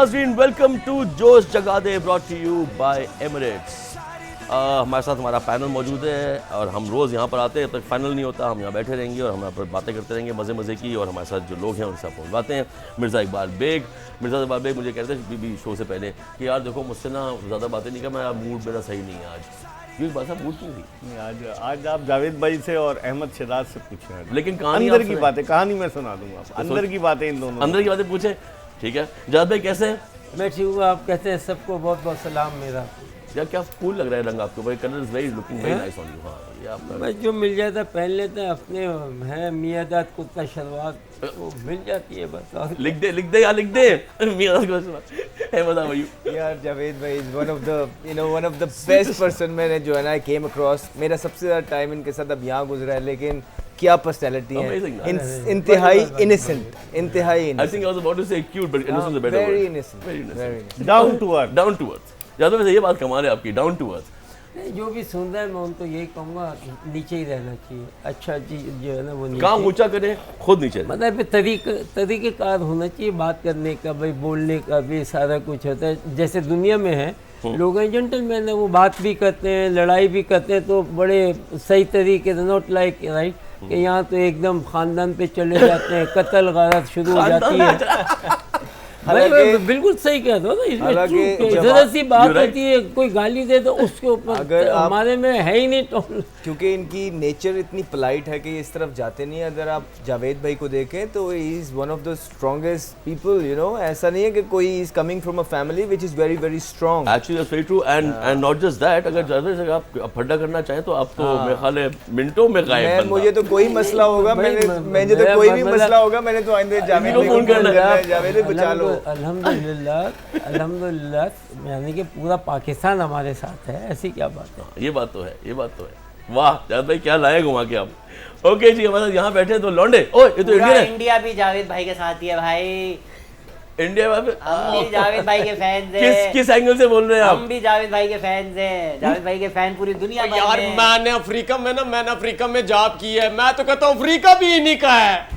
नाज़रीन, welcome to Josh Jaga De, brought to you by Emirates. हमारे साथ हमारा पैनल मौजूद है और हम रोज़ यहाँ पर आते हैं, तब तक फाइनल नहीं होता हम यहाँ बैठे रहेंगे और हम यहाँ पर बातें करते रहेंगे मज़े की। और हमारे साथ जो लोग हैं उनसे आप बातें हैं। मिर्ज़ा इकबाल बेग मुझे कहते हैं बीबी शो से पहले कि यार देखो मुझसे ना ज़्यादा बातें नहीं कर, मैं मूड मेरा सही नहीं है आज। क्यों बात साहब मूड क्यों नहीं? आज आप जावेद भाई से और अहमद शिराज से पूछें, लेकिन कहानी अंदर की बातें, कहानी मैं सुना दूंगा। अंदर की बातें इन दोनों, अंदर की बातें पूछें। ठीक है जावेद भाई कैसे हैं? मैं ठीक हूँ, आप कहते हैं सबको बहुत बहुत सलाम मेरा। यार क्या कूल लग रहा है रंग आपके ऊपर, colour is very looking very nice on you. हाँ ये आपका मैं जो मिल जाता पहन लेते हैं, अपने हैं मियादात कुत्ता शलवार वो मिल जाती है बस। और लिख दे यार लिख दे बता भाई। यार जावेद भाई is one of the best person मैंने जो है ना केम अक्रॉस। मेरा सबसे ज़्यादा टाइम इनके साथ अब यहाँ गुजरा है, लेकिन क्या पर्सनैलिटी है, इंतहाई इनोसेंट, इंतहाई I think I was about to say cute, but innocent is a better word. very innocent, Very innocent. very innocent. Down to earth. Yadav वैसे ये बात कमाल है आपकी, डाउन टू अर्थ। जो भी सुन रहा है मैं उनको यही कहूँगा नीचे ही रहना चाहिए। अच्छा जी जो है ना वो काम ऊंचा करें, खुद नीचे रहें। मतलब तरीक़ेकार होना चाहिए बात करने का, भाई बोलने का भी सारा कुछ होता है। जैसे दुनिया में है लोग हैं जेंटलमैन है, वो बात भी करते हैं, लड़ाई भी करते हैं तो बड़े सही तरीके से, नॉट लाइक राइट कि यहाँ तो एकदम खानदान पे चले जाते हैं, कत्ल गारत शुरू हो जाती है। बिल्कुल सही कह दो ना, जरा सी बात होती है, कोई गाली दे तो उसके ऊपर हमारे में है ही नहीं तो। क्योंकि इनकी नेचर इतनी पोलाइट है कि इस तरफ जाते नहीं है। अगर आप जावेद भाई को देखें तो he is one of the strongest people, you know. ऐसा नहीं है कि कोई is coming from a family which is very very strong. Actually that's very true and not just that. अगर ज़्यादा से आप फड्डा करना चाहें तो आप तो मेरे ख्याल है मिनटों में गायब बंदा। मुझे तो कोई मसला होगा, मुझे तो कोई भी मसला होगा, मैंने तो आइंदे जावेद को फोन करना है, जावेद बचा लो। अल्हम्दुलिल्लाह यानी कि पूरा पाकिस्तान हमारे साथ है, ऐसी क्या बात है। ये बात तो है। वाह जावेद भाई क्या लाए घुमा के आप। ओके जी हमारे साथ यहाँ बैठे तो लौंडे। ओ ये तो इंडियन है। इंडिया भी जावेद भाई के साथ ही है भाई। इंडिया में हम भी जावेद भाई के फैंस हैं। किस एंगल से बोल रहे हैं आप? हम भी जावेद भाई के फैंस हैं। जावेद भाई के फैन पूरी दुनिया में यार मैंने अफ्रीका में जॉब की है, मैं तो कहता हूँ अफ्रीका भी इन्हीं का है।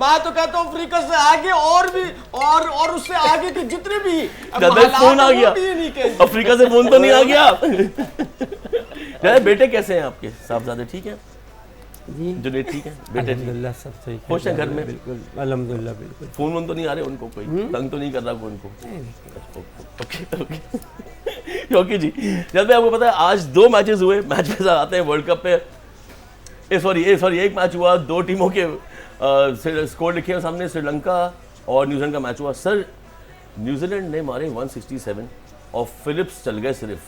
मैं तो कहता हूँ अफ्रीका से आगे और भी और उससे आगे के जितने भी फोन आ गया। अफ्रीका से फोन तो नहीं आ गया। बेटे कैसे हैं आपके? साहबजादे ठीक हैं जी? जो ठीक है बेटे? अल्हम्दुलिल्लाह सब सही खुश है घर में? बिल्कुल अल्हम्दुलिल्लाह बिल्कुल। फोन तो नहीं आ रहे उनको? कोई तंग तो नहीं कर रहा कोई उनको? ओके जी। जब आपको पता है आज 2 मैचेस हुए, मैच में आते हैं वर्ल्ड कप पे। सॉरी एक मैच हुआ, 2 टीमों के स्कोर लिखे हैं सामने। श्रीलंका और न्यूजीलैंड का मैच हुआ। सर न्यूजीलैंड ने मारे 167 और फिलिप्स चल गए, सिर्फ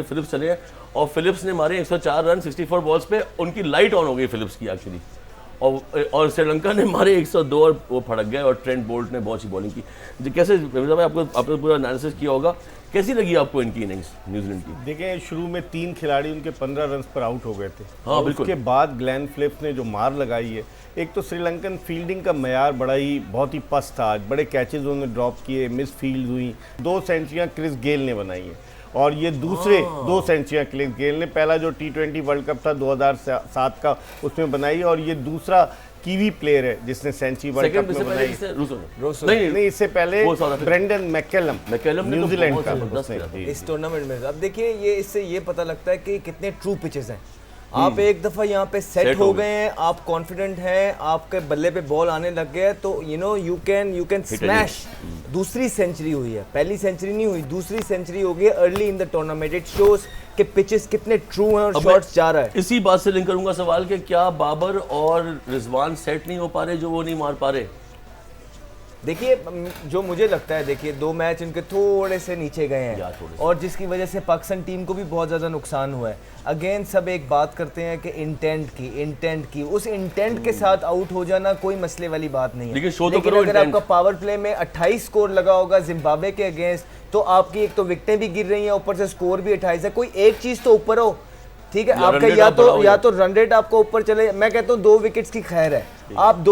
फिलिप्स चले गए और फिलिप्स ने मारे 104 रन 64 बॉल्स पे। उनकी लाइट ऑन हो गई फिलिप्स की एक्चुअली। और श्रीलंका ने मारे 102 और वो फड़क गए और ट्रेंट बोल्ट ने बहुत अच्छी बॉलिंग की। कैसे आपने पूरा एनालिसिस किया होगा, कैसी लगी आपको इनकी इनिंग्स न्यूजीलैंड की? देखिए शुरू में 3 खिलाड़ी उनके 15 रन पर आउट हो गए थे। हाँ बिल्कुल। उसके बाद ग्लेन फिलिप्स ने जो मार लगाई है, एक तो श्रीलंकन फील्डिंग का मयार बहुत ही पस्त था। आज बड़े कैचेज उन्होंने ड्रॉप किए, मिस फील्ड हुई। 2 सेंचुरियाँ क्रिस गेल ने बनाई है और ये दूसरे 2 सेंचुरियाँ क्रिस गेल ने। पहला जो T20 वर्ल्ड कप था 2007 का उसमें बनाई और ये दूसरा कीवी प्लेयर है जिसने सेंचुरी वर्ल्ड कप में बनाई। नहीं इससे पहले ब्रेंडन मैकलम न्यूजीलैंड का इस टूर्नामेंट में। अब देखिए ये इससे ये पता लगता है कि कितने ट्रू पिचेस हैं। आप एक दफ़ा यहाँ पे सेट हो गए हैं, आप कॉन्फिडेंट हैं, आपके बल्ले पे बॉल आने लग गया तो यू कैन स्मैश। दूसरी सेंचुरी हुई है, पहली सेंचुरी नहीं हुई, दूसरी सेंचुरी हो गई early in the tournament. It shows कि पिचेस कितने ट्रू हैं और शॉट्स जा रहा है। इसी बात से लिंक करूंगा सवाल कि क्या बाबर और रिजवान सेट नहीं हो पा रहे, जो वो नहीं मार पा रहे? देखिए जो मुझे लगता है, देखिए 2 मैच इनके थोड़े से नीचे गए हैं और जिसकी वजह से पाकिस्तान टीम को भी बहुत ज़्यादा नुकसान हुआ है। अगेन सब एक बात करते हैं कि इंटेंट की उस इंटेंट के साथ आउट हो जाना कोई मसले वाली बात नहीं है। लेकिन अगर आपका पावर प्ले में 28 स्कोर लगा होगा जिम्बाब्वे के अगेंस्ट, तो आपकी एक तो विकेटें भी गिर रही हैं, ऊपर से स्कोर भी 28 है। कोई एक चीज़ तो ऊपर हो, ठीक है। आपका या तो रन रेट आपको ऊपर चले, मैं कहता हूँ 2 विकेट्स की खैर है। आप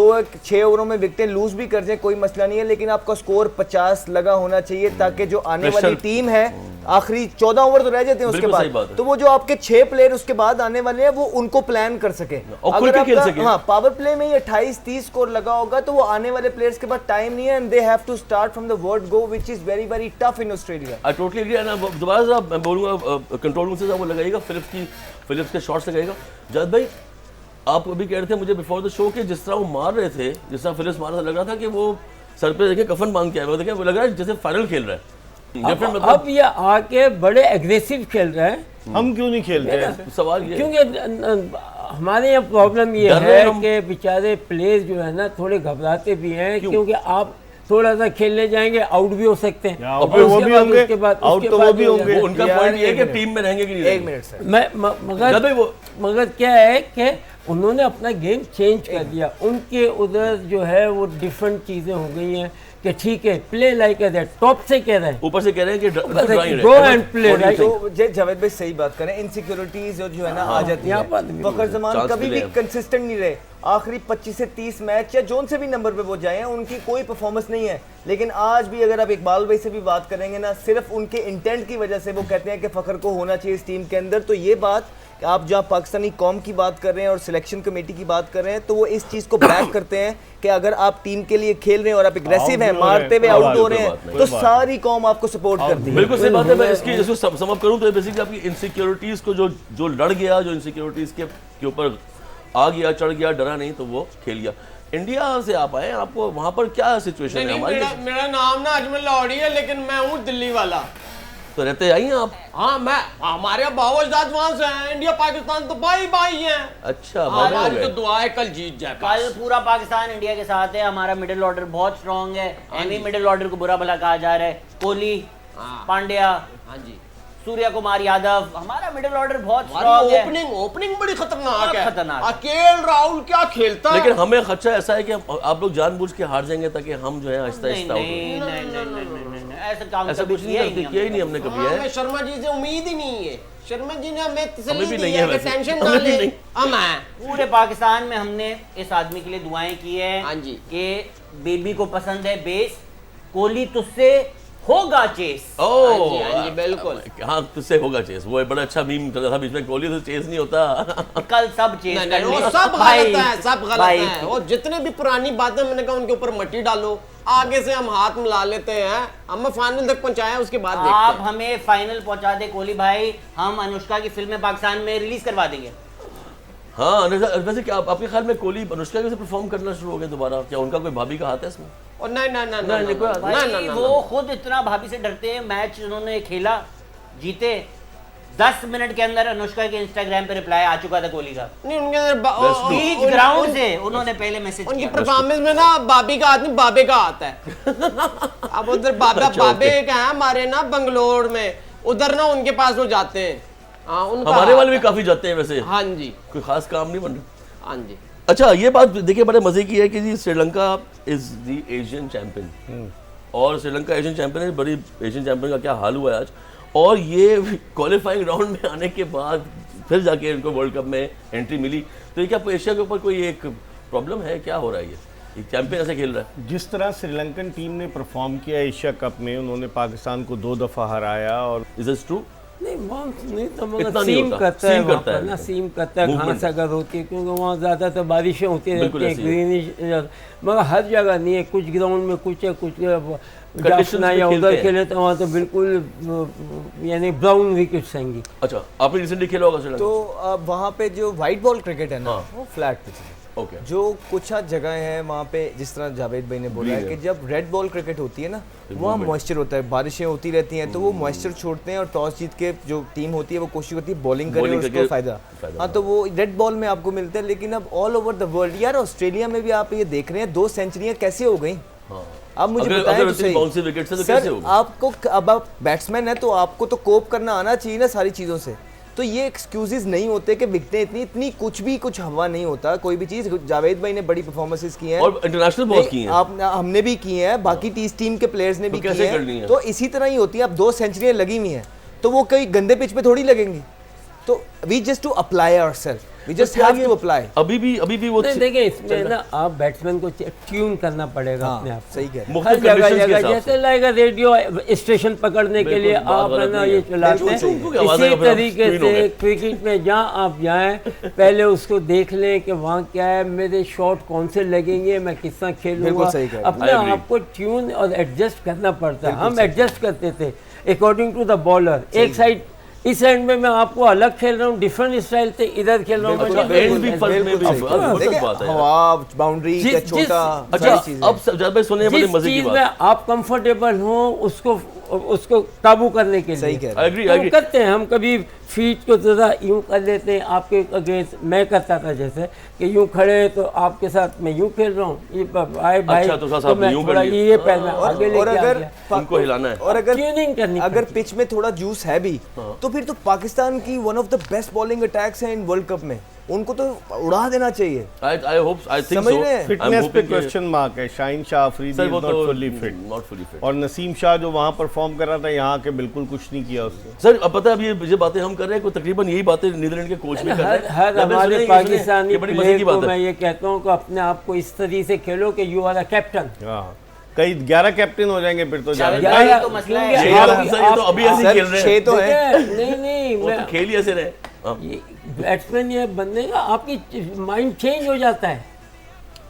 6 ओवरों में विकेटें लूज भी कर जाए कोई मसला नहीं है, लेकिन आपका स्कोर 50 लगा होना चाहिए ताकि जो आने वाली Pressure- टीम है, आखिरी 14 ओवर तो रह जाते हैं उसके बिल्कुल सही बात बाद, है। तो वो जो आपके 6 प्लेयर उसके बाद आने वाले हैं वो उनको प्लान कर सके। और खुल के खेल सके। हाँ, पावर प्ले में ही 28-30 स्कोर लगा होगा तो वो आने वाले प्लेयर्स के पास टाइम नहीं है, and they have to start from the word go which is very very tough in Australia. I totally agree. ना दोबारा से मैं बोलूँगा कंट्रोल रूम से वो लगाइएगा, फिलिप्स के शॉट्स लगाइएगा। जावेद भाई आप अभी कह रहे थे मुझे बिफोर द शो कि जिस तरह वो मार रहे थे, जिस तरह फिलिप्स मार रहा था, लग रहा था कि वो सर पे देखे कफन बांध के आया, वो देखे वो लग रहा है जैसे फाइनल खेल रहा है। Different मतलब अब ये आके बड़े एग्रेसिव खेल रहे हैं, हम क्यों नहीं खेलते ऐसे? सवाल ये है। क्योंकि हमारे यहाँ प्रॉब्लम ये डर रहे है हम। कि बेचारे प्लेयर्स जो है ना थोड़े घबराते भी हैं, क्योंकि आप थोड़ा सा खेलने जाएंगे आउट भी हो सकते हैं। आउट और वो उसके भी बाद- होंगे, उसके बाद- आउट उसके तो वो बाद भी जो होंगे। है- वो उनका यार, पॉइंट ये है एक कि मिनट। टीम में रहेंगे कि नहीं एक रहेंगे। मिनट सर, मगर क्या है कि उन्होंने अपना गेम चेंज कर दिया। उनके उधर जो है वो डिफरेंट चीज़ें हो गई हैं कि ठीक है प्ले लाइक दैट, टॉप से कह रहे हैं ऊपर से कह रहे हैं कि go and play, right? तो जावेद भाई सही बात करें, इनसिक्योरिटीज जो है ना आ जाती यहाँ है। पर भी फखर जमान चांस कभी मिले भी अब। कंसिस्टेंट नहीं रहे, आखिरी 25 से 30 मैच या जोन से भी नंबर पे वो जाए हैं, उनकी कोई परफॉर्मेंस नहीं है। लेकिन आज भी अगर आप इकबाल भाई से भी बात करेंगे ना, सिर्फ उनके इंटेंट की वजह से वो कहते हैं कि फखर को होना चाहिए इस टीम के अंदर। तो ये बात कि आप जहाँ पाकिस्तानी कौम की बात कर रहे हैं और सिलेक्शन कमेटी की बात कर रहे हैं, तो वो इस चीज़ को बैक करते हैं कि अगर आप टीम के लिए खेल रहे हैं और आप एग्रेसिव हैं, मारते हुए आउट हो रहे हैं, तो सारी कौम आपको सपोर्ट करती है। बिल्कुल सही बात है। मैं इसको सम अप करूं तो बेसिकली आपकी इनसिक्योरिटीज को जो लड़ गया, जो इनसिक्योरिटीज के ऊपर आ गया, चढ़ गया, डरा नहीं, तो वो खेल गया। इंडिया से आप आए, आपको वहां पर क्या सिचुएशन है नहीं, हमारी? मेरा नाम ना अजमल लाहौरी है, लेकिन मैं हूँ दिल्ली वाला। तो रहते आई हैं आप? हाँ, हमारे बावजदाद वहां से हैं। इंडिया पाकिस्तान तो भाई भाई हैं। अच्छा, हाँ, बाबा हो आज तो गए। दुआ है कल जीत जाए। कल पूरा पाकिस्तान इंडिया के साथ है। हमारा मिडिल ऑर्डर बहुत स्ट्रांग है। एमी मिडिल ऑर्डर को बुरा भला कहा जा रहा है। कोहली, पांड्या, हाँ जी, सूर्य कुमार यादव, हमारा मिडिल ऑर्डर बहुत स्ट्रांग है। ओपनिंग बड़ी खतरनाक बहुत है। खतरनाक। अकेल राहुल क्या खेलता है। लेकिन हमें खर्चा ऐसा है कि आप लोग जानबूझ के हार जाएंगे ताकि हम जो है आहिस्ता नहीं आहिस्ता आउट नहीं नहीं नहीं नहीं नहीं, ऐसा काम ऐसा कभी कुछ नहीं करते, किया ही नहीं हमने कभी हाँ, है। मैं शर्मा जी से उम्मीद ही नहीं है। शर्मा जी ने हमें हमें तसल्ली भी दी नहीं है है कि वैसे। टेंशन हमें ना भी ले। नहीं। हम हैं। पूरे पाकिस्तान में हमने इस आदमी के लिए दुआएं की है। हाँ जी। कि बेबी को पसंद है बेस, कोहली तुझसे होगा चेस। हाँ जी, बिल्कुल। हाँ, तुझसे होगा चेस। वो बड़ा अच्छा मीम चल रहा था बीच में, कोहली तो चेस नहीं होता। कल सब चेस नहीं, कर नहीं, वो लेंगे। सब भाई, गलत है, सब गलत भाई, है। वो जितने भी पुरानी बातें मैंने कहा उनके ऊपर मट्टी डालो, आगे से हम हाथ मिला लेते हैं। हमें फाइनल तक पहुंचाया, उसके बाद देखते आप हैं। हमें फाइनल पहुंचा दे कोहली भाई, हम अनुष्का की फिल्में पाकिस्तान में रिलीज करवा देंगे। हाँ, वैसे क्या आपके ख्याल में कोहली अनुष्का के परफॉर्म करना शुरू हो गए दोबारा? क्या उनका कोई भाभी का हाथ है इसमें? और नहीं नहीं नहीं नहीं, नहीं कोई- नहीं, भाई नहीं, नहीं, वो नहीं। खुद इतना भाभी से डरते हैं। मैच उन्होंने खेला, जीते, 10 मिनट के अंदर अनुष्का के इंस्टाग्राम पे रिप्लाई आ चुका था कोहली का। नहीं, उनके अंदर That's true. बीच ग्राउंड से उन्होंने पहले मैसेज उनकी किया। परफॉर्मेंस में ना बाबी का हाथ नहीं, बाबे का हाथ है। अब उधर बाबा अच्छा, बाबे okay. का है हमारे ना बंगलोर में, उधर ना उनके पास वो जाते हैं। हाँ, उनका हमारे हाथ वाले भी है। काफी जाते हैं वैसे, हाँ जी, कोई खास काम नहीं बन रहा। हाँ जी। अच्छा, ये बात देखिए बड़े मजे की है कि जी Sri Lanka is the Asian champion, और श्रीलंका एशियन चैंपियन है। बड़ी एशियन चैंपियन का क्या हाल हुआ है आज। और ये क्वालिफाइंग राउंड में आने के बाद फिर जाके इनको वर्ल्ड कप में एंट्री मिली। तो ये क्या एशिया के ऊपर कोई एक प्रॉब्लम है? क्या हो रहा है? ये चैंपियन ऐसे खेल रहा है? जिस तरह श्रीलंकन टीम ने परफॉर्म किया एशिया कप में, उन्होंने पाकिस्तान को 2 दफ़ा हराया। और इज इट ट्रू? नहीं वहाँ नहीं तो इतना मगर नहीं सीम होता, करता है सीम वहाँ करता पर है। ना, सीम करता है Movement। घास अगर होती है, क्योंकि वहाँ ज़्यादातर बारिशें होती बिल्कुल रहती हैं, ऐसी है। ग्रीनिश, मगर हर जगह नहीं है। कुछ ग्राउंड में कुछ है, कुछ Conditions जाफना में या खेलते उधर हैं। खेले तो वहाँ तो बिल्कुल यानी ब्राउन विकेट्स आएंगी। अच्छा, आपने रिसेंटली खेला होगा श्रीलंका? तो अब वहाँ पे जो वाइट बॉल क्रिकेट है ना, हाँ। वो फ्लैट पिच है। ओके, जो कुछ जगह है वहाँ पे, जिस तरह जावेद भाई ने बोला है कि जब रेड बॉल क्रिकेट होती है ना, वहाँ मॉइस्चर होता है, बारिशें होती रहती हैं, तो वो मॉइस्चर छोड़ते हैं और टॉस जीत के जो टीम होती है वो कोशिश करती है बॉलिंग करे और Bowling उसको करके फायदा। फायदा हाँ, तो वो रेड बॉल में आपको मिलता है। लेकिन अब ऑल ओवर द वर्ल्ड, यार ऑस्ट्रेलिया में भी आप ये देख रहे हैं 2 सेंचुरियाँ कैसे हो गई। हाँ। आप मुझे अगर- बताएं अगर तो इतनी सही। bouncy wickets है तो सर, कैसे होगा? आपको अब आप बैट्समैन है तो आपको तो कोप करना आना चाहिए ना सारी चीज़ों से। तो ये एक्सक्यूजेस नहीं होते कि विकटें इतनी कुछ हवा नहीं होता कोई भी चीज़। जावेद भाई ने बड़ी परफॉर्मेंसेस की हैं और इंटरनेशनल बहुत की नहीं, हैं। आप हमने भी की हैं, बाकी टीम के प्लेयर्स ने तो भी की कैसे करनी हैं। है? तो इसी तरह ही होती है। अब 2 सेंचुरियाँ लगी हुई हैं तो वो कई गंदे पिच पे थोड़ी लगेंगी। तो we just to apply ourself, we just have to apply. अभी भी वो नहीं देखिए इसमें ना आप बैट्समैन को ट्यून करना पड़ेगा अपने आप सही कह रहे हैं। हर मुख्तलिफ जगह conditions के जगह हिसाब जैसे लाएगा रेडियो स्टेशन पकड़ने के लिए बात आप है गलत ना नहीं ये है। चलाते बिल्कुल सही हैं है। आवाज़ इसी आएगा, फिर आप तरीके screen हो से गए। क्रिकेट में जहाँ आप जाएं पहले उसको देख लें कि वहाँ क्या है, मेरे शॉट कौन से लगेंगे, मैं किस तरह खेलूंगा, बिल्कुल सही कह रहे हैं। अपने I agree। आप को ट्यून और एडजस्ट करना पड़ता है। हम एडजस्ट करते थे अकॉर्डिंग टू द बॉलर। एक साइड इस एंड में मैं आपको अलग खेल रहा हूँ, डिफरेंट स्टाइल से इधर खेल रहा हूँ, अच्छा, मैं एंड भी फर्क में भी बिल्कुल सही। बहुत देखिए, बात है यार। हवा बाउंड्री जिस- का जिस- छोटा अच्छा सारी चीजें। अब जावेद भाई सुनिए बड़े जिस मजे की चीज में बात। आप कंफर्टेबल हो उसको काबू करने के लिए सही कह रहे हैं। आई एग्री तो हम करते हैं। हम कभी फीट को थोड़ा यूं कर लेते हैं आपके अगेंस्ट। मैं करता था जैसे कि यूं खड़े तो आपके साथ मैं यूं खेल रहा हूँ, ये भाई अच्छा, तो साहब मैं यूं कर थोड़ा लिए। ये पैर आगे और लेके आ अगर गया। उनको हिलाना है। और अगर ट्यूनिंग करनी अगर पड़ती पिच में थोड़ा जूस है भी तो फिर तो पाकिस्तान की one of the best bowling attacks हैं इन वर्ल्ड कप में, उनको तो उड़ा देना चाहिए। आई होप आई थिंक समझ सो। रहे हैं? फिटनेस पे क्वेश्चन मार्क है। शाहीन शाह अफरीदी सर इज वो नॉट तो fully fit, not fully fit. और नसीम शाह जो वहां परफॉर्म कर रहा था यहाँ के बिल्कुल कुछ नहीं किया उसने। सर अब पता है अब ये बातें हम कर रहे हैं, कोई तकरीबन यही बातें नीदरलैंड के कोच भी कर रहे हर हैं। हर जावेद हमारे सुनिए, ये पाकिस्तानी बड़ी मजे प्लेयर की को बात मैं है। ये कहता हूँ कि अपने आप को इस तरीके से खेलो कि यू आर अ कैप्टन। हाँ, कई 11 कैप्टन हो जाएंगे फिर तो जावेद यार, भाई। ये तो मसला है। छह आप- रन सर, ये तो अभी ऐसे सर, खेल रहे 6 हैं। तो है। देखिए, नहीं वो तो मैं खेल ही ऐसे रहे। हाँ। बैट्समैन ये बनने का आपकी माइंड चेंज हो जाता है।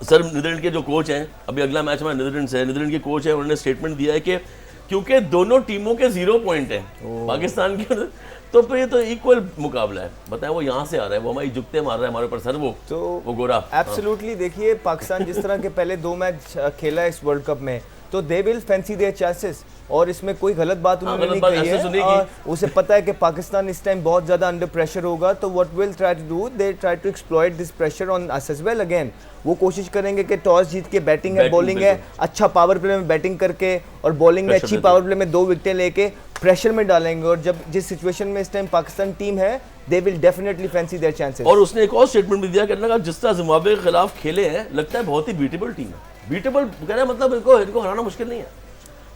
सर नीदरलैंड के जो कोच हैं, अभी अगला मैच हमारा नीदरलैंड से है, नीदरलैंड के कोच हैं, उन्होंने स्टेटमेंट दिया है कि क्योंकि दोनों टीमों के 0 पॉइंट हैं पाकिस्तान के, तो फिर ये तो इक्वल मुकाबला है। बताएं वो यहाँ से आ रहा है, वो हमारी जुगते मार रहा है हमारे ऊपर सर, वो गोरा। एब्सोल्युटली। देखिए पाकिस्तान जिस तरह के पहले 2 मैच खेला है इस वर्ल्ड कप में, तो they will fancy their chances, और इसमें कोई गलत बात उन्होंने गलत नहीं बात कही ऐसे है। सुनेगी। और उसे पता है कि पाकिस्तान इस टाइम बहुत ज़्यादा अंडर प्रेशर होगा, तो what will try to do, they try to exploit this pressure on us as well. Again वो कोशिश करेंगे कि टॉस जीत के बैटिंग है, Batting, बॉलिंग है, बिल्कुल। अच्छा पावर प्ले में बैटिंग करके और बॉलिंग में Pressure अच्छी देते पावर प्ले में 2 विकेटें लेके प्रेशर में डालेंगे। और जब जिस सिचुएशन में इस टाइम पाकिस्तान टीम है, they will definitely fancy their chances. और उसने एक और स्टेटमेंट भी दिया, कहने लगा जिस तरह जिम्बाब्वे के खिलाफ खेले हैं, लगता है बहुत ही बीटेबल टीम है। बीटेबल कह रहा है मतलब इनको हराना मुश्किल नहीं है,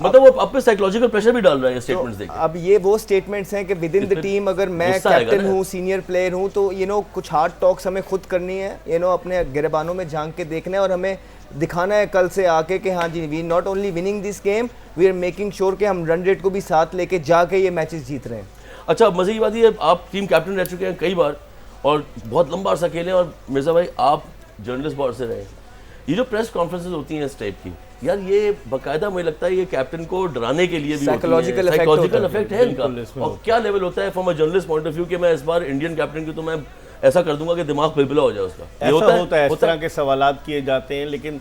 मतलब वो अपने साइकोलॉजिकल प्रेशर भी डाल रहा है ये स्टेटमेंट्स देख के। अब ये वो स्टेटमेंट्स हैं कि विद इन द इसमें टीम अगर मैं गुस्सा आएगा कैप्टन ना। हूँ, सीनियर प्लेयर हूँ, तो कुछ हार्ड टॉक्स हमें खुद करनी है, अपने गिरबानों में झांक के देखना है और हमें दिखाना है कल से आके कि हाँ जी, we not only winning this game, we are making sure कि हम रन रेट को भी साथ लेके जाके ये मैचेस जीत रहे हैं। अच्छा मजे की बात ये, आप टीम कैप्टन रह चुके हैं कई बार और बहुत लंबा अर्सा खेले, और मिर्जा भाई आप जर्नलिस्ट बोर्ड से रहे। ये जो प्रेस कॉन्फ्रेंसेज होती हैं इस टाइप की, यार ये बाकायदा मुझे लगता है ये कैप्टन को डराने के लिए भी Psychological effect साइकोलॉजिकल होता है। इफेक्ट है बिल्कुल, इनका। इसमें और क्या लेवल होता है from a journalist point of view कि मैं इस बार इंडियन कैप्टन की तो मैं ऐसा कर दूंगा कि दिमाग बिलबिला हो जाए उसका। ये ऐसा होता है, इस तरह के सवालात किए जाते हैं, लेकिन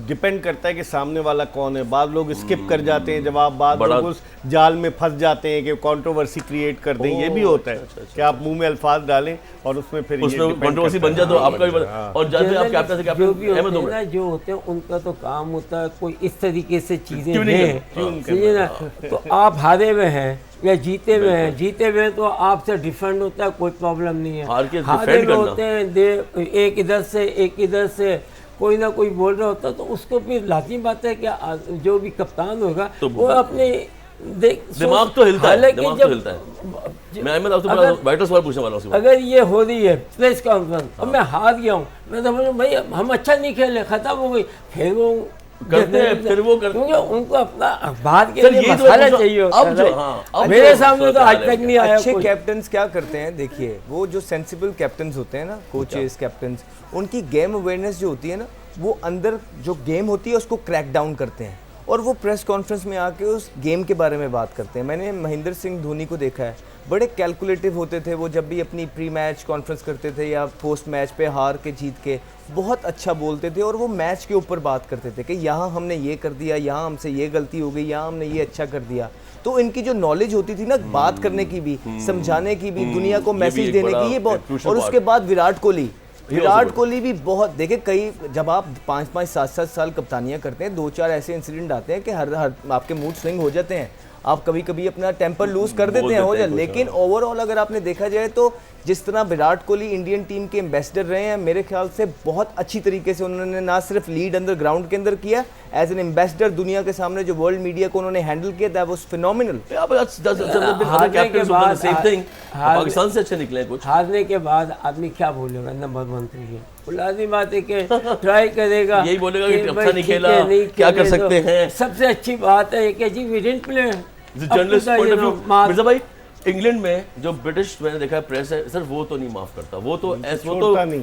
डिपेंड करता है कि सामने वाला कौन है। बाद लोग स्किप कर जाते हैं जवाब, बाद बड़ा- लोग उस जाल में फंस जाते हैं कि कंट्रोवर्सी क्रिएट कर दें। ये भी होता है कि आप मुंह में अल्फाज डालें और उसमें फिर ये उसमें depend कंट्रोवर्सी करता बन जाए तो है। आपका भी हाँ। और जब आप कैप्टन से जो भी कैप्टन होते हैं ना, जो होते हैं उनका तो काम होता है कोई इस तरीके से चीजें Tuning हैं, करना, समझिए ना। तो आप हारे हुए हैं या जीते हुए हैं, जीते हुए हैं तो आपसे डिफेंड होता है, कोई प्रॉब्लम नहीं है। हार के हारे defend हुए करना। होते हैं, एक इधर से एक इधर से कोई ना कोई बोल रहा होता है, तो उसको भी लाजमी बात है कि जो भी कप्तान होगा तो वो अपने दिमाग तो हिलता है, हालांकि दिमाग जब- तो हिलता है। मैं आपसे बड़ा अगर- वाइटल सवाल पूछने वाला हूँ। अगर ये हो रही है प्रेस कॉन्फ्रेंस और मैं हार गया हूँ, मैं तो बोलूँ भाई हम अच्छा नहीं खेले, खत्म हो गई, फिर वो करते हैं, फिर वो करते हैं। क्योंकि उनको अपना अखबार के सर, लिए ये जो मसाला पूछो, चाहिए होता अब है जो- भाई। हाँ, अब मेरे जो सामने तो सोच आज रहा तक है। नहीं आया अच्छे कोई। कैप्टन्स क्या करते हैं, देखिए वो जो सेंसिबल कैप्टन्स होते हैं ना, कोचेस कैप्टन्स, उनकी गेम अवेयरनेस जो होती है ना, वो अंदर जो गेम होती है उसको क्रैक डाउन करते हैं और वो प्रेस कॉन्फ्रेंस में आके उस गेम के बारे में बात करते हैं। मैंने महेंद्र सिंह धोनी को देखा है, बड़े कैलकुलेटिव होते थे वो, जब भी अपनी प्री मैच कॉन्फ्रेंस करते थे या पोस्ट मैच पे हार के जीत के, बहुत अच्छा बोलते थे और वो मैच के ऊपर बात करते थे कि यहाँ हमने ये कर दिया, यहाँ हमसे ये गलती हो गई, यहाँ हमने ये अच्छा कर दिया। तो इनकी जो नॉलेज होती थी ना बात करने की भी, समझाने की भी, दुनिया को ये भी मैसेज एक देने बड़ा की, ये बहुत। crucial और part उसके बाद विराट also कोहली भी बहुत, देखिए कई जब आप 5-5, 7-7 साल कप्तानियां करते हैं, 2-4 ऐसे इंसिडेंट आते हैं कि हर आपके मूड स्विंग हो जाते हैं। आप कभी कभी अपना टेम्पर लूज कर देते हैं, हो जाए। लेकिन ओवरऑल अगर आपने देखा जाए तो जिस तरह विराट कोहली इंडियन टीम के एम्बेसडर रहे हैं, मेरे ख्याल से बहुत अच्छी तरीके से उन्होंने ना सिर्फ लीड अंदर ग्राउंड के अंदर किया, एज एन एम्बेसडर दुनिया के सामने जो वर्ल्ड मीडिया को उन्होंने हैंडल किया, दैट वाज फिनोमिनल। पाकिस्तान से अच्छे निकले कुछ। हारने के बाद आदमी क्या बोलेगा, नंबर 1 क्रिकेट, लाजमी बात है कि ट्राई करेगा, यही बोलेगा कि अच्छा भाई नहीं ठीक खेला, है, नहीं क्या कर खेले सकते तो हैं। सबसे अच्छी बात है कि जी we didn't play. Journalist point of view, Mirza भाई इंग्लैंड में जो ब्रिटिश मैंने देखा है प्रेस है सर, वो तो नहीं माफ करता, वो तो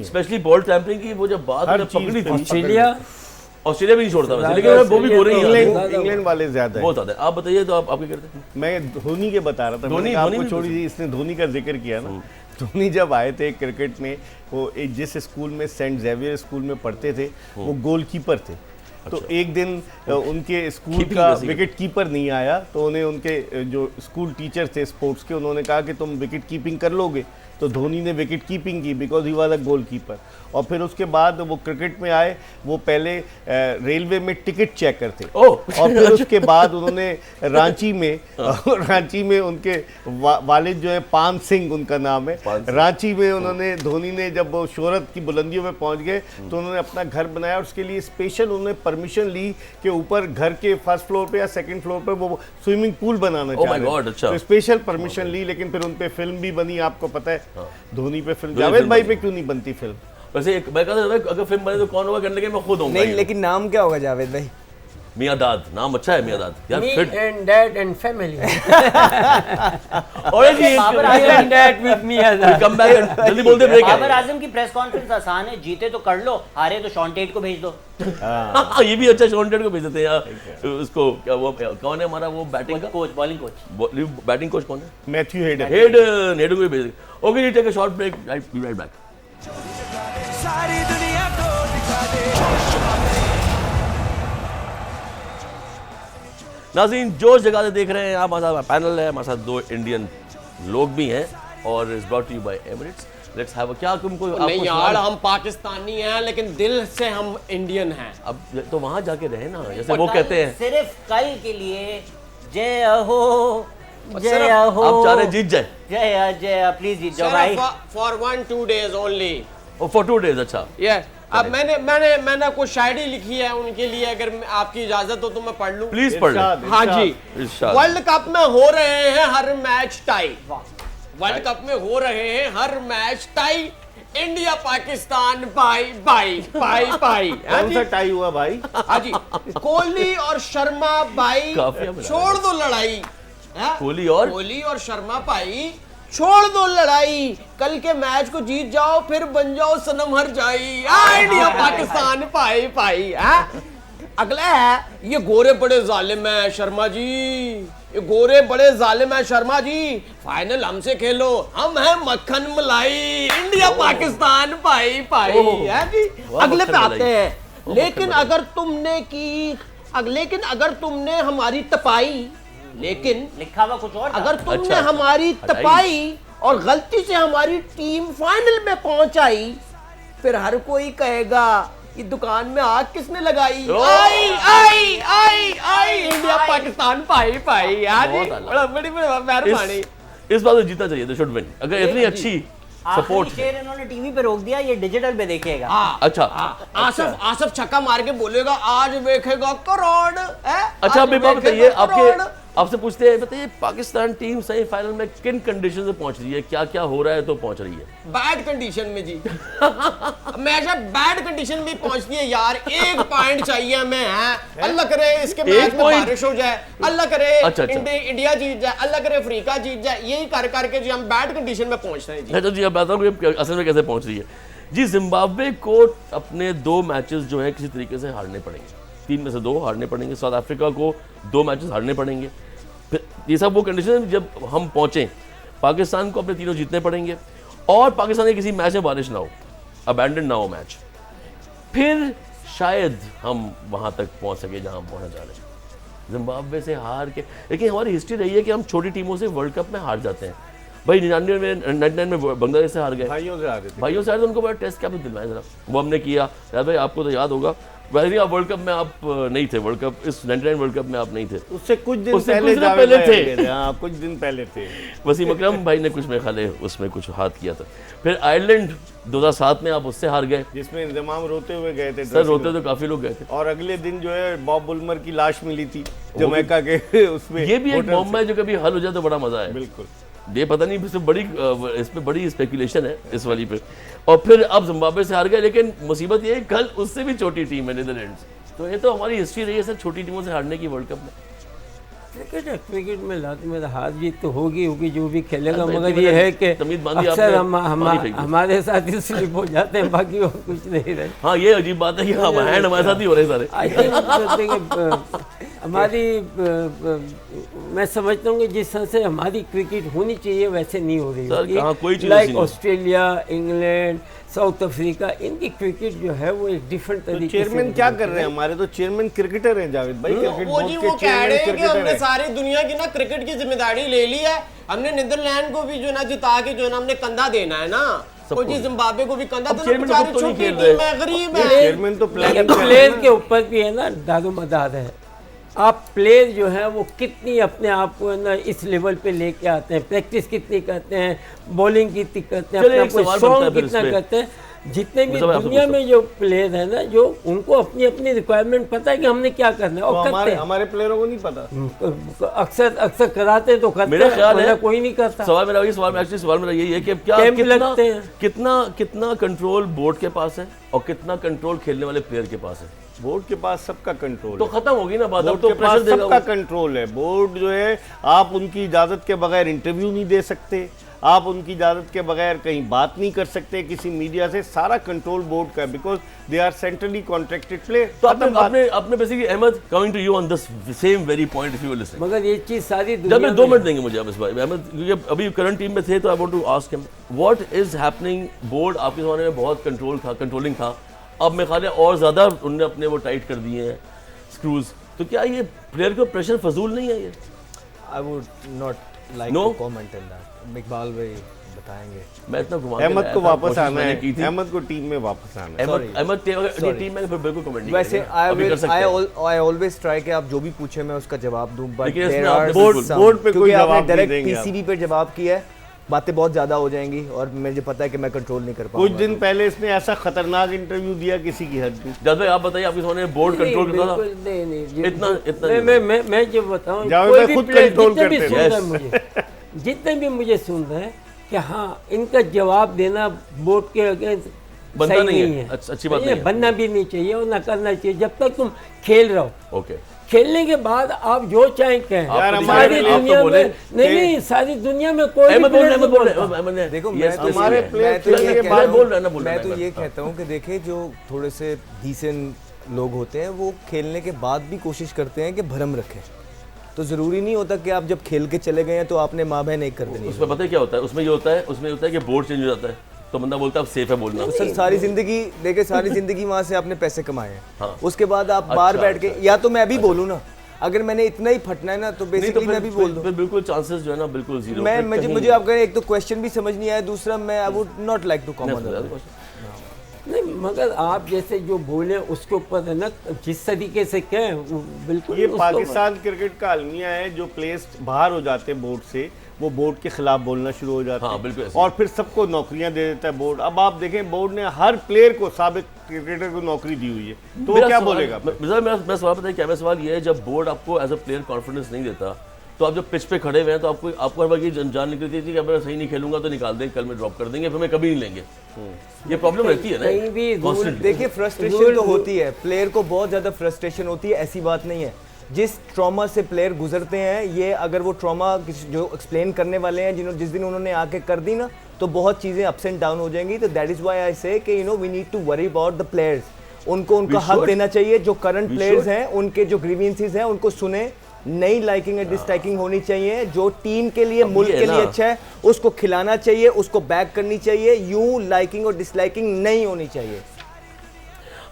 स्पेशली बॉल टैंपरिंग की वो जब बात उन्हें पकड़ी थी, ऑस्ट्रेलिया भी नहीं छोड़ता वैसे, लेकिन वो भी बोल रही है इंग्लैंड वाले ज्यादा बहुत ज्यादा। आप बताइए तो आप क्या करते हैं? मैं धोनी के बता रहा था, धोनी आपको छोड़ी, इसने धोनी का जिक्र किया ना। धोनी जब आए थे क्रिकेट में, वो जिस स्कूल में सेंट जेवियर स्कूल में पढ़ते थे, वो गोलकीपर थे। तो एक दिन उनके स्कूल का विकेट कीपर नहीं आया, तो उन्हें उनके जो स्कूल टीचर थे स्पोर्ट्स के, उन्होंने कहा कि तुम विकेट कीपिंग कर लोगे। तो धोनी ने विकेट कीपिंग की because he was a goalkeeper. और फिर उसके बाद वो क्रिकेट में आए, वो पहले रेलवे में टिकट चेकर थे। और फिर उसके बाद उन्होंने रांची में उनके वालिद जो है पान सिंह उनका नाम है, रांची में उन्होंने, धोनी ने जब वो शोहरत की बुलंदियों में पहुंच गए तो उन्होंने अपना घर बनाया, और उसके लिए स्पेशल उन्होंने परमिशन ली कि ऊपर घर के फर्स्ट फ्लोर पे या सेकंड फ्लोर पे वो स्विमिंग पूल बनाना चाह रहे हैं। तो स्पेशल परमिशन ली, लेकिन फिर उन पे फिल्म भी बनी, आपको पता है धोनी पे फिल्म। जावेद भाई पे क्यों नहीं बनती फिल्म? वैसे मैं कहता था अगर फिल्म बने तो कौन होगा करने के, मैं खुद होऊंगा। नहीं, लेकिन नाम क्या होगा जावेद भाई? मियां दाद, नाम अच्छा है मियां दाद यार। Me and dad and family. और जी Babar Me and dad with me as a- come back जल्दी बोल दे, ब्रेक बाबर है। आजम की प्रेस कॉन्फ्रेंस आसान है, जीते तो कर लो, हारे तो शॉन टेट को भेज दो। हाँ, ये भी अच्छा शॉन टेट को भेज देते हैं यार। उसको क्या वो कौन है हमारा वो बैटिंग का coach, bowling coach, batting coach कौन है? Matthew Hayden. नेडू को भी भेज देंगे। ओके जी, take a short break, right back. सारी दुनिया को दिखा दे। नाज़रीन, जोश जगाते देख रहे हैं आप, हमारे साथ पैनल है, हमारे साथ 2 इंडियन लोग भी हैं, और is brought to you by Emirates. Let's have क्या तुमको नहीं यार, हम पाकिस्तानी हैं लेकिन दिल से हम इंडियन हैं। अब तो वहां जाके रहे ना, जैसे वो कहते हैं सिर्फ कल के लिए जय हो, जय हो। आप चाह रहे जीत जाए? जय प्लीज जीत जाओ भाई। For 1-2 days only. For 2 days। अच्छा ये अब मैंने कुछ शायरी लिखी है उनके लिए, अगर आपकी इजाजत हो तो मैं पढ़ लूं। प्लीज पढ़ लें। हाँ जी। इरशाद। वर्ल्ड कप में हो रहे हैं हर मैच टाई, वर्ल्ड कप में हो रहे हैं हर match tie, India Pakistan bye bye bye bye. कौन सा टाई हुआ भाई? हाँ जी, कोहली और शर्मा भाई काफिया मिला। छोड़ दो लड़ाई। कोहली और शर्मा भाई छोड़ दो लड़ाई, कल के मैच को जीत जाओ, फिर बन जाओ सनम हर जाई। इंडिया पाकिस्तान पाई पाई। अगला है, ये गोरे बड़े जालिम है शर्मा जी, ये गोरे बड़े जालिम है शर्मा जी, फाइनल हमसे खेलो, हम हैं मक्खन मलाई। इंडिया पाकिस्तान पाई पाई है जी। अगले पे आते हैं, लेकिन अगर तुमने हमारी तपाई, लेकिन लिखा हुआ कुछ और था। अगर तुमने अच्छा, हमारी तपाई और गलती से हमारी टीम फाइनल में पहुंचाई, फिर हर कोई कहेगा ये दुकान में आग किसने लगाई। आई आई आई आई इंडिया पाकिस्तान पाई पाई यार, बड़ी मेहरबानी। इस बार तो जीतना चाहिए, शुड विन। अगर इतनी अच्छी सपोर्ट शेर इन्होंने टीवी पे रोक दिया, ये डिजिटल पे देखेगा। अच्छा आसफ छक्का मार के बोलेगा आज देखेगा करोड़। अच्छा अभी बात बताइए, आपसे पूछते हैं, बताइए पाकिस्तान टीम सेमीफाइनल में किन कंडीशन से पहुंच रही है, क्या क्या हो रहा है तो पहुंच रही है? बैड कंडीशन में जी। हमेशा बैड कंडीशन में पहुंचती है यार। 1 पॉइंट चाहिए हमें। अल्लाह करे इसके मैच में बारिश हो जाए, अल्लाह करे इंडिया जीत जाए, अल्लाह करे अफ्रीका जीत जाए, यही कर करके जी हम बैड कंडीशन में पहुंच रहे हैं जी। अच्छा जी, अब बताता हूँ असल में कैसे पहुंच रही है जी। जिम्बाब्वे को अपने 2 मैचेस जो है किसी तरीके से हारने पड़ेंगे, 3 में से 2 हारने पड़ेंगे। साउथ अफ्रीका को 2 मैचेस हारने पड़ेंगे। फिर ये सब वो कंडीशन है, जब हम पहुंचे पाकिस्तान को अपने 3 जीतने पड़ेंगे, और पाकिस्तान के किसी मैच में बारिश ना हो, अबैंडन ना हो मैच, फिर शायद हम वहां तक पहुंच सके जहां हम पहुंचना चाह रहे हैं। जिम्बाब्वे से हार के, लेकिन हमारी हिस्ट्री रही है कि हम छोटी टीमों से वर्ल्ड कप में हार जाते हैं। भाई 99 में बांग्लादेश से हार गए, भाइयों से हारे थे। भाइयों से हारे, तो उनको बड़ा टेस्ट कैप दिलवाए जरा, वो हमने किया। यार भाई आपको तो याद होगा, वैसे आप वर्ल्ड कप में आप नहीं थे, वर्ल्ड कप इस 99 वर्ल्ड कप में आप नहीं थे। उससे कुछ दिन उससे पहले कुछ दिन जावेद पहले भाई थे। आ गए थे। हाँ, कुछ दिन पहले थे। वसीम अकरम भाई ने कुछ में खाले उसमें कुछ हाथ किया था। फिर आयरलैंड 2007 में आप उससे हार गए। जिसमें इंतजाम रोते हुए गए थे सर रोते तो काफी लोग गए थे। और अगले दिन जो है बॉब बुलमर की लाश मिली थी जमैका के उसमें। ये भी एक होटल बॉम्ब है जो कभी हल हो जाए तो बड़ा मजा है। बिल्कुल। ये पता नहीं इस पे बड़ी स्पेकुलेशन है इस वाली पे। और फिर अब जिम्बाब्वे से हार गए, लेकिन मुसीबत ये है कल उससे भी छोटी टीम है नीदरलैंड्स। तो ये तो हमारी हिस्ट्री रही है सर, छोटी टीमों से हारने की वर्ल्ड कप में। क्रिकेट है, क्रिकेट में लात में हार जीत तो होगी जो भी खेलेगा, अरे मगर भाई, ये है कि तमीज़ बांधी अक्सर आपने, पानी फेंक दी। हमारे साथ ही स्लिप हो जाते हैं, बाकी और कुछ नहीं रहे। हाँ ये अजीब बात है कि हम हैंड हमारे साथ ही हो रहे हैं सारे। आई थिंक हमारी मैं समझता हूँ कि जिस तरह से हमारी क्रिकेट होनी चाहिए वैसे नहीं हो रही। सर, कहाँ कोई चीज़ ऐसी लाइक नहीं है। ऑस्ट्रेलिया, इंग्लैंड, साउथ अफ्रीका, इनकी क्रिकेट जो है वो एक डिफरेंट तो तरीके से चेयरमैन क्या कर रहे हैं? हमारे तो चेयरमैन क्रिकेटर हैं जावेद भाई। क्रिकेट वो बोर्ड जी के वो कह चेयरमैन रहे हैं कि क्रिकेटर हमने हैं। सारी दुनिया की ना क्रिकेट की जिम्मेदारी ले ली है। हमने नीदरलैंड को भी जो ना जिता के जो ना हमने कंधा देना है ना, कोई जी जिम्बाब्वे को भी कंधा अब देना। चेयरमैन बेचारी खुद तो नहीं छोटी खेल रहे। टीम है, गरीब है। चेयरमैन तो प्लानिंग कर रहे प्लेयर हैं के ऊपर भी है ना दारोमदार है। आप प्लेयर जो है वो कितनी अपने आप को ना इस लेवल पे लेके आते हैं, प्रैक्टिस कितनी करते हैं, बॉलिंग कितनी करते हैं, चलिए, अपना एक सवाल बनता है स्ट्रॉन्ग फिर कितना इस पे। करते हैं। जितने भी मुझे आपसे दुनिया पूछता में जो प्लेयर है ना, जो उनको अपनी अपनी रिक्वायरमेंट पता है कि हमने क्या करना है तो और करते हमारे हैं। हमारे प्लेयरों को नहीं पता। अक्सर कराते हैं तो करते मेरा हैं, ख्याल वरना है कोई नहीं करता। सवाल मेरा यही है कि क्या कैंप लगते हैं। कितना कंट्रोल बोर्ड के पास है और कितना कंट्रोल खेलने वाले प्लेयर के पास है। बोर्ड के पास सबका कंट्रोल तो है। खत्म होगी ना बात। अब बोर्ड तो के पास प्रेशर देगा सबका वो। कंट्रोल है। बोर्ड जो है आप उनकी इजाजत के बगैर इंटरव्यू नहीं दे सकते, आप उनकी इजाजत के बगैर कहीं बात नहीं कर सकते किसी मीडिया से। सारा कंट्रोल बोर्ड का है, because they are centrally contracted player. तो आपने basically Ahmad coming to you on this same very point if you will listen. मगर ये चीज सारी जब दुनिया मैं 2 में मिनट देंगे मुझे आप इस बारे में अहमद, क्योंकि अभी करंट टीम में थे तो I want to ask him what is happening. Board आपके ज़माने में बहुत कंट्रोलिंग था, अब मेरे ख्याल है और ज़्यादा उन्होंने अपने वो टाइट कर दिए हैं स्क्रूज। तो क्या ये प्लेयर को प्रेशर फजूल नहीं है ये? I would not like No? To comment on that. Iqbal भाई बताएंगे। मैं इतना घुमा के अहमद लाया को था, वापस कोशिश आना मैंने है, की थी। अहमद को टीम में वापस आना है। अहमद टीम में फिर बिल्कुल कमेंट नहीं वैसे करेंगे। अभी कर सकते हैं। आई ऑलवेज ट्राई कि आप जो भी पूछे मैं उसका जवाब दूं, बट लेकिन इसमें देयर आर आपने बिल्कुल- बोर्ड पे कोई जवाब नहीं डायरेक्ट देंगे आप। पीसीबी पे जवाब किया है, बातें बहुत ज्यादा हो जाएंगी और मुझे पता है कि मैं कंट्रोल नहीं कर कुछ पाऊंगा। दिन पहले इसने ऐसा खतरनाक इंटरव्यू दिया किसी की हद नहीं। जद भाई आप बताइए आपके ज़माने में बोर्ड नहीं, कंट्रोल करता था? बिल्कुल नहीं इतना मैं जो बताऊं, जावेद कोई भाई भी खुद प्लेयर कंट्रोल जितने भी करते सुन थे। रहे हैं मुझे, जितने भी मुझे सुन रहे हैं कि हाँ इनका जवाब देना बोर्ड के अगेंस्ट बनता सही नहीं नहीं है। है। अच्छी बात ये नहीं है। बनना भी नहीं चाहिए और ना करना चाहिए। जब तक तुम खेल रहो, ओके खेलने के बाद आप जो चाहें कहें। आप तो सारी दिखाएं, आप तो दुनिया बोले में नहीं, सारी दुनिया में कोई भी अहमद बोल player रहे नहीं बोलता। अहमद ने देखो yes, मैं तो yes, हमारे yes. प्लेयर मैं तो ये खेलने के कहता बाद हूं- बोल रहा है ना, बोल रहा मैं है तो ना, ये हाँ। कहता हूँ कि देखिए जो थोड़े से डिसेंट लोग होते हैं वो खेलने के बाद भी कोशिश करते हैं कि भरम रखें। तो ज़रूरी नहीं होता कि आप जब खेल के चले गए हैं तो आपने माँ बहन एक कर देनी है। उसमें पता है क्या होता है? उसमें ये होता है कि बोर्ड चेंज हो जाता है तो बंदा बोलता है अब सेफ है बोलना। तो सर सारी जिंदगी देखिए, सारी जिंदगी वहाँ से आपने पैसे कमाए हैं। हाँ। उसके बाद आप बाहर अच्छा, बैठ के या तो मैं भी बोलूँ ना, अगर मैंने इतना ही फटना है ना तो नहीं तो बेसिकली मैं भी बोल दूँ। फिर बिल्कुल चांसेस जो है ना बिल्कुल जीरो। मुझे आपका एक तो क्वेश्चन भी समझ नहीं आया, दूसरा मैं I would not like to comment. नहीं, मगर आप जैसे जो बोले उसके ऊपर है ना, जिस तरीके से कहें वो बिल्कुल ये उसको- पाकिस्तान क्रिकेट का अलमिया है, जो प्लेयर्स बाहर हो जाते हैं बोर्ड से वो बोर्ड के खिलाफ बोलना शुरू हो जाते हाँ, हैं बिल्कुल ऐसे। और फिर सबको नौकरियां दे देता है बोर्ड। अब आप देखें बोर्ड ने हर प्लेयर को, साबिक क्रिकेटर को नौकरी दी हुई है, तो वो मेरा क्या सवाल- बोलेगा? मेरा सवाल पता है क्या? मेरा सवाल ये है, जब बोर्ड आपको एज अ प्लेयर कॉन्फिडेंस नहीं देता तो आप जब पिच पे खड़े हुए हैं तो आपको हर बार ये जान निकलती थी कि अगर सही नहीं खेलूंगा तो निकाल देंगे, कल में ड्रॉप कर देंगे, फिर मैं कभी नहीं लेंगे। ये प्रॉब्लम रहती है कहीं भी ना रूल- constantly। देखिए फ्रस्ट्रेशन तो होती है, प्लेयर को बहुत ज़्यादा फ्रस्ट्रेशन होती है, ऐसी बात नहीं है। जिस ट्रॉमा से प्लेयर गुजरते हैं, ये अगर वो ट्रॉमा जो एक्सप्लेन करने वाले हैं जिस दिन उन्होंने आके कर दी ना, तो बहुत चीज़ें अप्स एंड डाउन हो जाएंगी। तो that is why I say कि we need to worry about the players. उनको उनका हक should. देना चाहिए। जो करंट We प्लेयर्स should. हैं उनके जो ग्रीवेंसेस हैं उनको सुने, नई लाइकिंग एंड डिसलाइकिंग होनी चाहिए। जो टीम के लिए, अब मुल्क ये के है लिए ना। अच्छा है उसको खिलाना चाहिए, उसको बैक करनी चाहिए। यूं लाइकिंग और डिसलाइकिंग नहीं होनी चाहिए।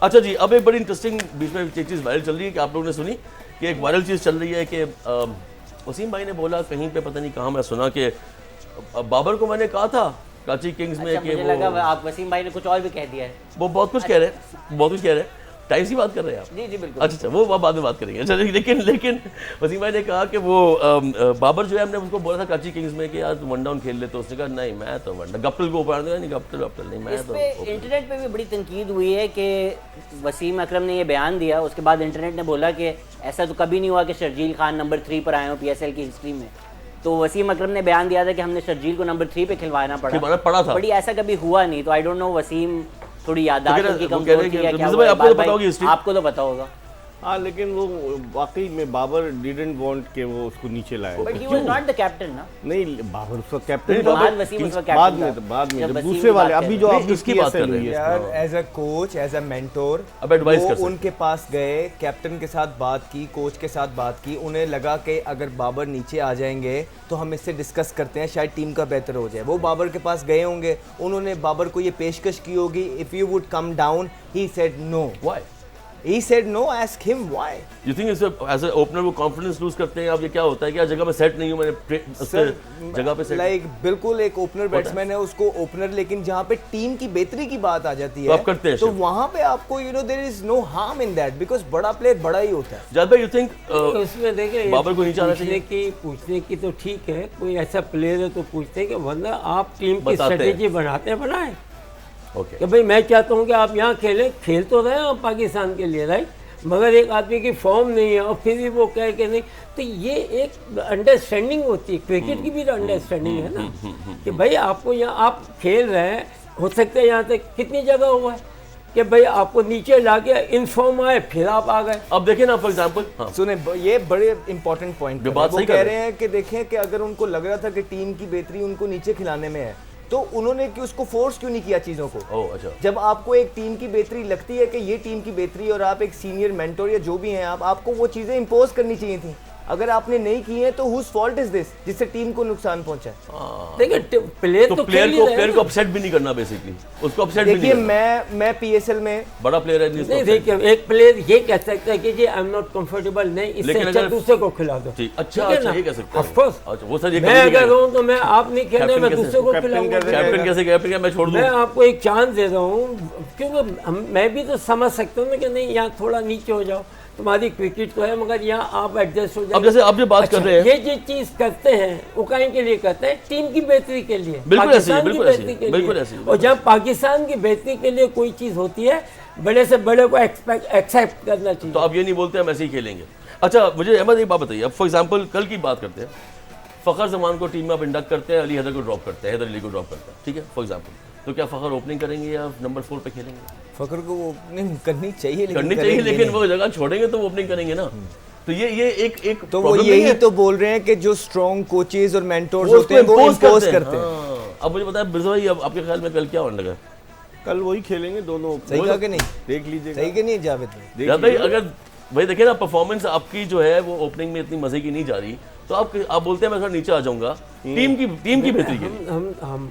अच्छा जी, अब एक बड़ी इंटरेस्टिंग बीच में एक चीज़ वायरल चल रही है कि आप लोगों ने सुनी कि एक वायरल चीज़ चल रही है कि वसीम भाई ने बोला कहीं पे, पता नहीं कहाँ, मैं सुना कि बाबर को मैंने कहा था कराची किंग्स में अच्छा, कि मुझे लगा आप वसीम भाई ने कुछ और भी कह दिया है। वो बहुत कुछ कह रहे हैं, बहुत कुछ कह रहे हैं। टाइम्स की बात कर रहे हैं आप? जी जी बिल्कुल। अच्छा वो बाद में बात करेंगे। अच्छा लेकिन वसीम भाई ने कहा कि वो बाबर जो है, हमने उसको बोला था कराची किंग्स में कि यार वन डाउन खेल ले, तो उसने कहा नहीं मैं तो वन गप्पल को ऊपर नहीं, गप्पल नहीं मैं इस तो पे इंटरनेट पे भी बड़ी तनकीद हुई है कि वसीम अकरम ने ये बयान दिया, उसके बाद इंटरनेट ने बोला कि ऐसा तो कभी नहीं हुआ कि शर्जील खान नंबर 3 पर आए हो PSL की हिस्ट्री में। तो वसीम अकरम ने बयान दिया था कि हमने शर्जील को नंबर 3 पे खिलवाना पड़ा था, बड़ी ऐसा कभी हुआ नहीं। तो आई डोंट नो वसीम थोड़ी याददाश्त उनकी वो कह कमजोर रहे थी हैं या कि क्या मिर्ज़ा हुआ भाई, है? आपको तो भाई, पता होगी हिस्ट्री। आपको तो पता होगा। हाँ, लेकिन वो वाकई में बाबर डिडंट वांट के वो उसको नीचे लाए। But he was not the captain ना। नहीं, बाबर उसका कैप्टन बाद वसीम उसका बाद कैप्टन में था। बाद में जब जब वसीम दूसरे की वाले बात अभी कर जो रहे आप हैं। इसकी बात कर रहे हैं। यार as a coach, as a mentor, अब advice कर सकते हैं। उनके पास गए, कैप्टन के साथ बात की, कोच के साथ बात की, उन्हें लगा कि अगर बाबर नीचे आ जाएंगे तो हम इससे डिस्कस करते हैं, शायद टीम का बेहतर हो जाए। वो बाबर के पास गए होंगे, उन्होंने बाबर को ये पेशकश की होगी, if you would come down, he said no. Why? He said no, ask him why. You think as a opener वो कॉन्फिडेंस लूज करते हैं? अब ये क्या होता है कि यार जगह पे सेट नहीं हूँ, मैंने जगह पे सेट लाइक बिल्कुल एक ओपनर बैट्समैन है, उसको ओपनर, लेकिन जहाँ पे टीम की बेहतरी की बात आ जाती तो है आप करते हैं तो शिफ्ट। वहाँ पे आपको there is no harm in that, because बड़ा प्लेयर बड़ा ही होता है। जाद भाई, यू थिंक उसमें देखें बाबर को नीचे आना चाहिए? पूछने की तो ठीक है, कोई ऐसा प्लेयर है तो पूछते हैं कि वरना आप टीम की बताते हैं। स्ट्रेटेजी बनाएं ओके कि भाई मैं चाहता हूँ कि आप यहाँ खेलें, खेल तो रहे हैं आप पाकिस्तान के लिए, राइट, मगर एक आदमी की फॉर्म नहीं है और फिर भी वो कहे कि नहीं, तो ये एक अंडरस्टैंडिंग होती है, क्रिकेट की भी अंडरस्टैंडिंग है ना कि भाई आपको यहाँ आप खेल रहे हैं, हो सकता है यहाँ तक कितनी जगह हुआ है कि भाई आपको नीचे लाके इन्फॉर्म आए, फिर आप आ गए। अब देखें ना फॉर एग्जांपल, हाँ सुने, ये बड़े इंपॉर्टेंट पॉइंट जो बात वो सही कह कर रहे हैं कि देखें कि अगर उनको लग रहा था कि टीम की बेहतरी उनको नीचे खिलाने में है, तो उन्होंने कि उसको फोर्स क्यों नहीं किया चीज़ों को। ओह अच्छा, जब आपको एक टीम की बेहतरी लगती है कि ये टीम की बेहतरी, और आप एक सीनियर मेंटोर या जो भी हैं आपको वो चीज़ें इंपोज करनी चाहिए थी। अगर आपने नहीं की है तो हुज फॉल्ट इज दिस, जिससे टीम को नुकसान पहुंचा है। देखिए प्लेयर तो तो प्लेयर को अपसेट भी नहीं करना, बेसिकली उसको अपसेट भी नहीं देखिए करना। मैं PSL में बड़ा प्लेयर है नहीं, देखिए एक प्लेयर ये कह सकता है कि जी आई एम नॉट कंफर्टेबल, नहीं, इससे लेकिन अच्छा अगर- दूसरे को खिला दो। ठीक, अच्छा ठीक है अच्छा ना? ये कह सकते हैं। Of course। अच्छा वो सर ये मैं अगर हूँ तो मैं आप नहीं खेलने, कैप्टन मैं कैसे- दूसरे को कैप्टन खिलाऊंगा। कैसे- कैप्टन कैसे मैं छोड़ दूं? मैं आपको एक चांस दे रहा हूँ, क्योंकि मैं भी तो समझ सकता हूँ ना कि नहीं यहाँ थोड़ा नीचे हो जाओ, तुम्हारी क्रिकेट तो है, मगर यहाँ आप एडजस्ट हो जाए। अब जैसे आप जो बात कर रहे हैं, ये जो चीज करते हैं वो काहे के लिए करते हैं? टीम की बेहतरी के लिए, बिल्कुल ऐसे ही, पाकिस्तान की बिल्कुल ऐसे ही, बेहतरी के बिल्कुल लिए। ऐसे ही, और जब पाकिस्तान की बेहतरी के लिए कोई चीज होती है, बड़े से बड़े को एक्सेप्ट करना चाहिए। तो आप ये नहीं बोलते हम ऐसे ही खेलेंगे। अच्छा मुझे अहमद एक बात बताइए, अब फॉर एग्जांपल कल की बात करते हैं, फ़खर जमान को टीम में आप इंडक्ट करते हैं, अली हैदर को ड्रॉप करते हैं, हैदर अली को ड्रॉप करते हैं, ठीक है फॉर एग्जांपल, तो क्या फ़खर ओपनिंग करेंगे या नंबर 4 पे खेलेंगे? फखर को वो ओपनिंग करनी चाहिए, करनी चाहिए, लेकिन वो जगह छोड़ेंगे तो वो ओपनिंग करेंगे ना। तो ये एक तो वो problem नहीं यही है? तो बोल रहे हैं कि जो स्ट्रॉन्ग कोचेज और मेंटोर्स वो होते हैं वो impose इंपोज करते हैं। हाँ। अब मुझे बताया बिरज़ा भाई, अब आपके ख्याल में कल क्या होने लगा? कल वही खेलेंगे दोनों। सही कहा कि नहीं? देख लीजिएगा, सही कि नहीं जावेद भाई? देख याद भाई, लीजिएगा। अगर भाई देखिए ना परफॉर्मेंस आपकी जो है वो ओपनिंग में इतनी मजे की नहीं जा रही, तो आप बोलते हैं मैं थोड़ा नीचे आ जाऊंगा टीम की बेहतरी के लिए।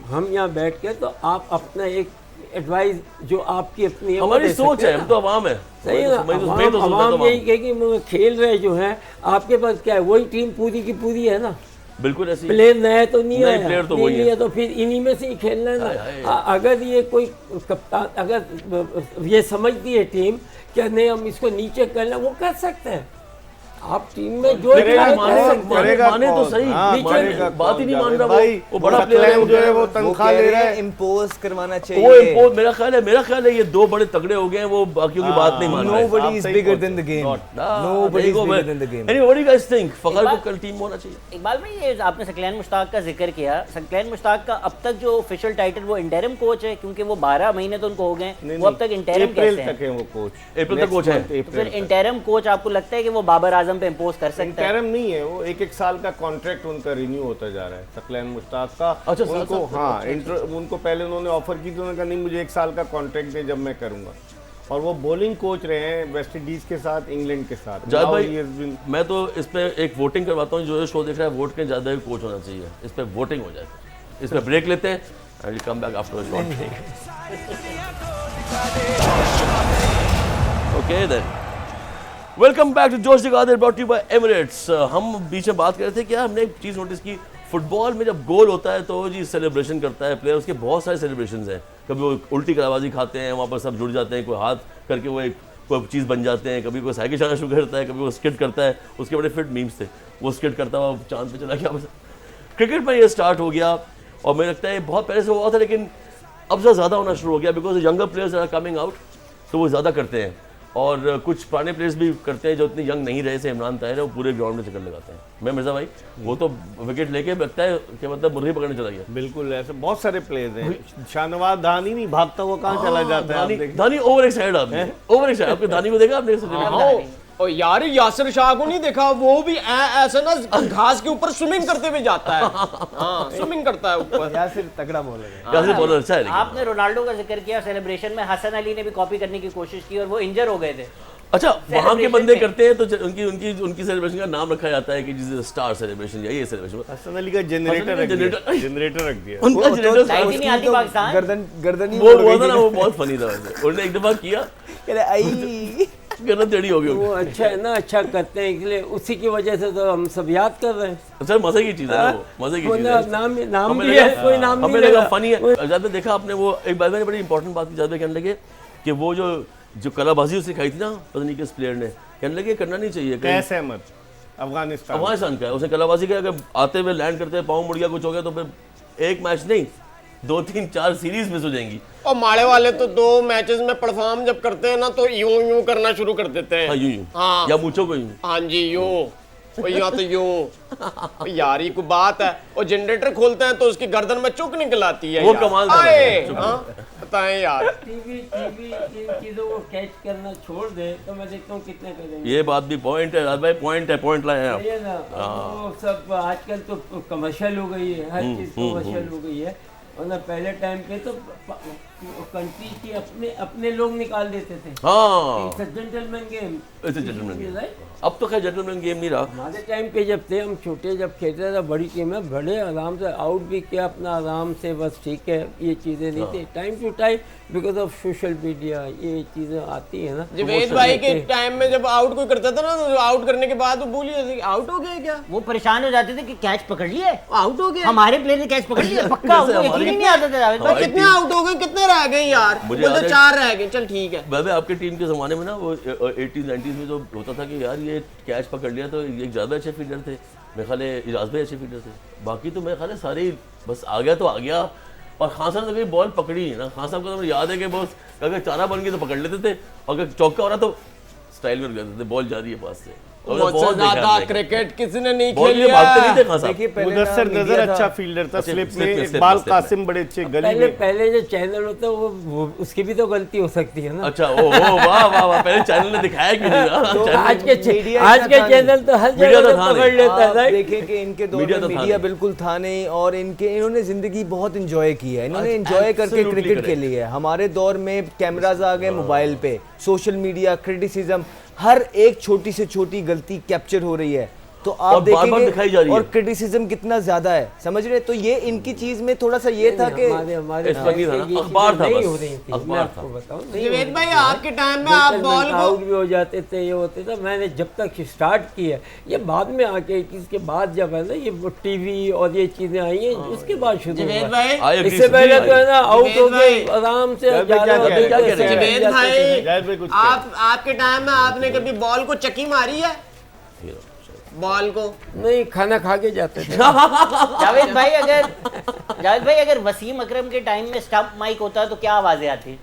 हम यहाँ बैठ के तो आप अपना एक एडवाइस जो आपकी अपनी है, वो हमारी दे सोच सकते है, हैं हम ना। तो अवाम है। सही है ना, मैं तो अवाम यही कहेगी मगर खेल रहे जो हैं आपके पास क्या है, वही टीम पूरी की पूरी है ना, बिल्कुल ऐसी प्लेयर नया तो नहीं नए आया, प्लेयर तो नहीं वही है। लिया तो फिर इन्हीं में से ही खेलना है हाय, ना। अगर ये कोई कप्तान अगर ये समझती है टीम क्या नहीं हम इसको नीचे करना, वो कर सकते हैं। आप टीम में जो लेकिन चाहे माने कर तो- सकते हैं। करेगा माने तो कौन? सही, हाँ, नीचे मानेगा बात ही नहीं कौन? मान रहा भाई, वो बड़ा सकलैन प्लेयर है, जो है वो वो तनख्वाह कह ले रहे रहा हैं है। इंपोज करवाना वो चाहिए। मेरा ख्याल है ये दो बड़े तगड़े हो गए हैं, वो बाकियों की बात नहीं मान रहे। Nobody is आप bigger सही than the game. Not- Nobody is bigger than the game. Anyway, what do you guys think? फखर को बात- कल टीम होना चाहिए? इकबाल भाई, ये आपने सकलैन मुश्ताक का जिक्र किया, सकलैन मुश्ताक का अब तक जो ऑफिशियल टाइटल वो इंटरिम कोच है, क्योंकि वो 12 महीने तो उनको हो गए, नहीं, वो अब तक इंटरिम अप्रैल कैसे तक हैं? है वो कोच, अप्रैल तक कोच है। तो फिर इंटरिम कोच आपको लगता है कि वो बाबर आजम पे इंपोज कर सकता है? इंटरिम नहीं है वो, एक साल का कॉन्ट्रैक्ट उनका रिन्यू होता जा रहा है सकलैन मुश्ताक का। अच्छा, उनको साल- हाँ उनको पहले उन्होंने ऑफर की तो उन्होंने कहा नहीं मुझे 1 साल का कॉन्ट्रैक्ट दे जब मैं करूंगा। और वो बॉलिंग कोच रहे हैं वेस्ट इंडीज के साथ, इंग्लैंड के साथ। जाद Now भाई, he has been- मैं तो इस पे एक वोटिंग करवाता हूँ, जो शो देख रहा है वोट के ज़्यादा कोच होना चाहिए, इस पे वोटिंग हो जाए। इस पे ब्रेक लेते हैं, I will come back after a short break. Okay then, welcome back to जोश जगाधर, ब्रॉट यू बाय एमिरेट्स। हम बीच में बात कर रहे थे कि हमने एक चीज़ नोटिस की, फुटबॉल में जब गोल होता है तो जी सेलिब्रेशन करता है प्लेयर, उसके बहुत सारे सेलिब्रेशंस हैं। कभी वो उल्टी कराबाजी खाते हैं, वहाँ पर सब जुड़ जाते हैं, कोई हाथ करके वो एक कोई चीज़ बन जाते हैं, कभी कोई साइकिल चलाना शुरू करता है, कभी वो स्किट करता है, उसके बड़े फिट मीम्स थे, वो स्किट करता हुआ चांद पे चला गया। बस क्रिकेट में ये स्टार्ट हो गया और मुझे लगता है बहुत पहले से हुआ था, लेकिन अब से ज़्यादा होना शुरू हो गया because younger players are coming out, तो वो ज़्यादा करते हैं। और कुछ पुराने प्लेयर्स भी करते हैं जो इतने यंग नहीं रहे, से इमरान ताहिर है, वो पूरे ग्राउंड में चक्कर लगाते हैं। मैं मिर्जा भाई, वो तो विकेट लेके लगता है कि मतलब मुर्गी पकड़ने चला गया। बिल्कुल ऐसे बहुत सारे प्लेयर्स हैं। शाहनवाज धानी नहीं भागता हुआ कहाँ चला जाता है, आप देखिए। धानी ओवर एक्साइटेड आदमी, ओवर एक्साइटेड। आपने धानी को देखा आपने? और यार यासिर शाह को नहीं देखा, वो भी ऐसा ना घास के ऊपर स्विमिंग करते हुए जाता है। हाँ, स्विमिंग करता है ऊपर। यासिर तगड़ा बॉलर है। यासिर बॉलर अच्छा है लेकिन। आपने रोनाल्डो का जिक्र किया सेलिब्रेशन में, हसन अली ने भी कॉपी करने की कोशिश की और वो इंजर हो गए थे। अच्छा, वहाँ के Celebration बंदे में। करते हैं तो उनकी सेलिब्रेशन का नाम रखा जाता है कि जिसे स्टार सेलिब्रेशन या ये सेलिब्रेशन। हसन अली का जनरेटर रख दिया, जनरेटर रख दिया। उनका जनरेटर लाइट ही नहीं आती पाकिस्तान। गर्दन ही वो हुआ था ना, वो बहुत फनी था वैसे। उन्होंने एक दफा किया, आई गर्दन टेढ़ी हो गई वो होगी। अच्छा है ना, अच्छा करते हैं, इसलिए उसी की वजह से तो हम सब याद कर रहे हैं। अच्छा, मजे की चीज है वो, मजे की चीज है। नाम हमें भी है, लगा- कोई नाम हमें नहीं लगा लगा। फनी है। ज्यादा देखा आपने वो एक बार मैंने बड़ी इंपॉर्टेंट बात की, ज्यादा कहने लगे कि वो जो कलाबाजी उसने खाई थी ना, पता नहीं किस प्लेयर ने, कहने लगे करना नहीं चाहिए। कैस अहमद अफगानिस्तान। अफगानिस्तान का है, उसने कलाबाजी किया, अगर आते हुए लैंड करते हुए पाँव मुड़ गया, कुछ हो गया तो फिर एक मैच नहीं 2-3-4 सीरीज मिस हो जाएंगी। और माड़े वाले तो 2 मैचेस में परफॉर्म जब करते हैं ना तो यूं करना शुरू कर देते हैं। हाँ, यूं हाँ। या मूंछों को यूं। हाँ जी, यूं और या तो यूं। यार ये कोई बात है। और जनरेटर खोलते हैं तो उसकी गर्दन में चुक निकल आती है। वो यार। कमाल का आए, है, चुक। हाँ, बताएं यार। टीवी इन चीजों को कैच करना छोड़ दे तो मैं देखता हूँ कितने करेंगे। ये बात भी पॉइंट है राज भाई, पॉइंट लाए हैं आप। सही है ना। वो सब आजकल तो कमर्शियल हो गई है, हर चीज कमर्शियल हो गई है। और ना पहले टाइम पे तो कंट्री की अपने लोग निकाल देते थे। हाँ, जेंटलमैन गेम। ऐसे जेंटलमैन गेम। अब तो खैर जेंटलमैन गेम नहीं रहा। हमारे टाइम पे जब थे हम छोटे, जब खेलते थे बड़ी टीम में बड़े आराम से आउट भी किया अपना, आराम से, बस ठीक है, ये चीज़ें नहीं थी। Time to time because of social media ये चीज़ें आती है ना। जवेद भाई के टाइम में जब आउट कोई करता था ना, तो आउट करने के बाद वो बोलिए आउट हो गया क्या, वो परेशान हो जाते थे कि कैच पकड़ लिए, आउट हो गया। हमारे प्लेयर ने कैच पकड़ लिया पक्का। उनको यकीन ही नहीं आता था जावेद भाई। कितने आउट हो गए, कितने रह गए यार? मुझे बोलते याद है- 4 रह गए। चल ठीक है। वैसे आपके टीम के ज़माने में ना वो 80s-90s में जो होता था कि यार ये कैच पकड़ लिया तो एक ज़्यादा अच्छे फील्डर थे, मेरे ख्याल है इजाज़ भाई अच्छे फील्डर थे, बाकी तो मेरे ख्याल है सारे ही बस आ गया तो आ गया। और खान साहब ने कभी बॉल पकड़ी है ना, खान साहब को तो मुझे याद है कि बस अगर चारा बन गई तो पकड़ लेते थे, और अगर चौका हो रहा तो स्टाइल में जाते थे, बॉल जा रही है पास से। और मुझसे बहुत देखा ज्यादा हमने। क्रिकेट किसी ने नहीं बॉल खेली में भागते नहीं है। थे खान साहब। देखिए पहले मुदस्सिर ना नजर मीडिया अच्छा था। फील्डर था, स्लिप स्लिप में में, इकबाल स्लिप में। कासिम बड़े अच्छे गली में। पहले जो चैनल होता है वो उसकी भी तो गलती हो सकती है ना। अच्छा, ओ वाह वाह वाह, पहले चैनल ने दिखाया क्यों नहीं रहा? तो चैनल- मीडिया आज के इतना था चैनल तो हर मीडिया जगह तो से था पकड़ नहीं। लेता है आप राइट? देखें कि इनके दौर मीडिया में तो था मीडिया नहीं। बिल्कुल था नहीं, और इन्होंने जिंदगी बहुत इंजॉय की है। इन्होंने इंजॉय करके Absolutely क्रिकेट correct. खेली है। हमारे दौर में कैमराज आ गए मोबाइल पे, सोशल मीडिया, क्रिटिसिज्म, हर एक छोटी से छोटी गलती कैप्चर हो रही है। तो आप और बार-बार दिखाई जा देखेंगे रही है। और क्रिटिसिज्म कितना ज्यादा है, समझ रहे? तो ये इनकी चीज में थोड़ा सा ये था कि हमारे इस पर नहीं था ना, ये अखबार चीजें था नहीं बस, हो रही थी। मैं अखबार आपको था। बताऊं, नहीं जवेद हो भाई रही थी। आपके टाइम में आप बॉल आउट को भी हो जाते थे, ये होते थे। मैंने जब तक स्टार्ट किया, ये बाद में आके, इसके बाद जब है ना ये टीवी और ये चीजें आई हैं, उसके बाद शुरू जवेद हुआ। भाई, I agree, इससे पहले सुनील तो है ना आउट जवेद हो गए भाई। आराम से, जवेद भाई क्या कह रहे हैं? क्या कह रहे हैं? जवेद भाई, जाहिर भाई कुछ आपके टाइम में आपने कभी बॉल को चक्की मारी है? बॉल को नहीं, खाना खा के जाते थे। जावेद भाई अगर वसीम अकरम के टाइम में स्टंप माइक होता तो क्या आवाजें आती?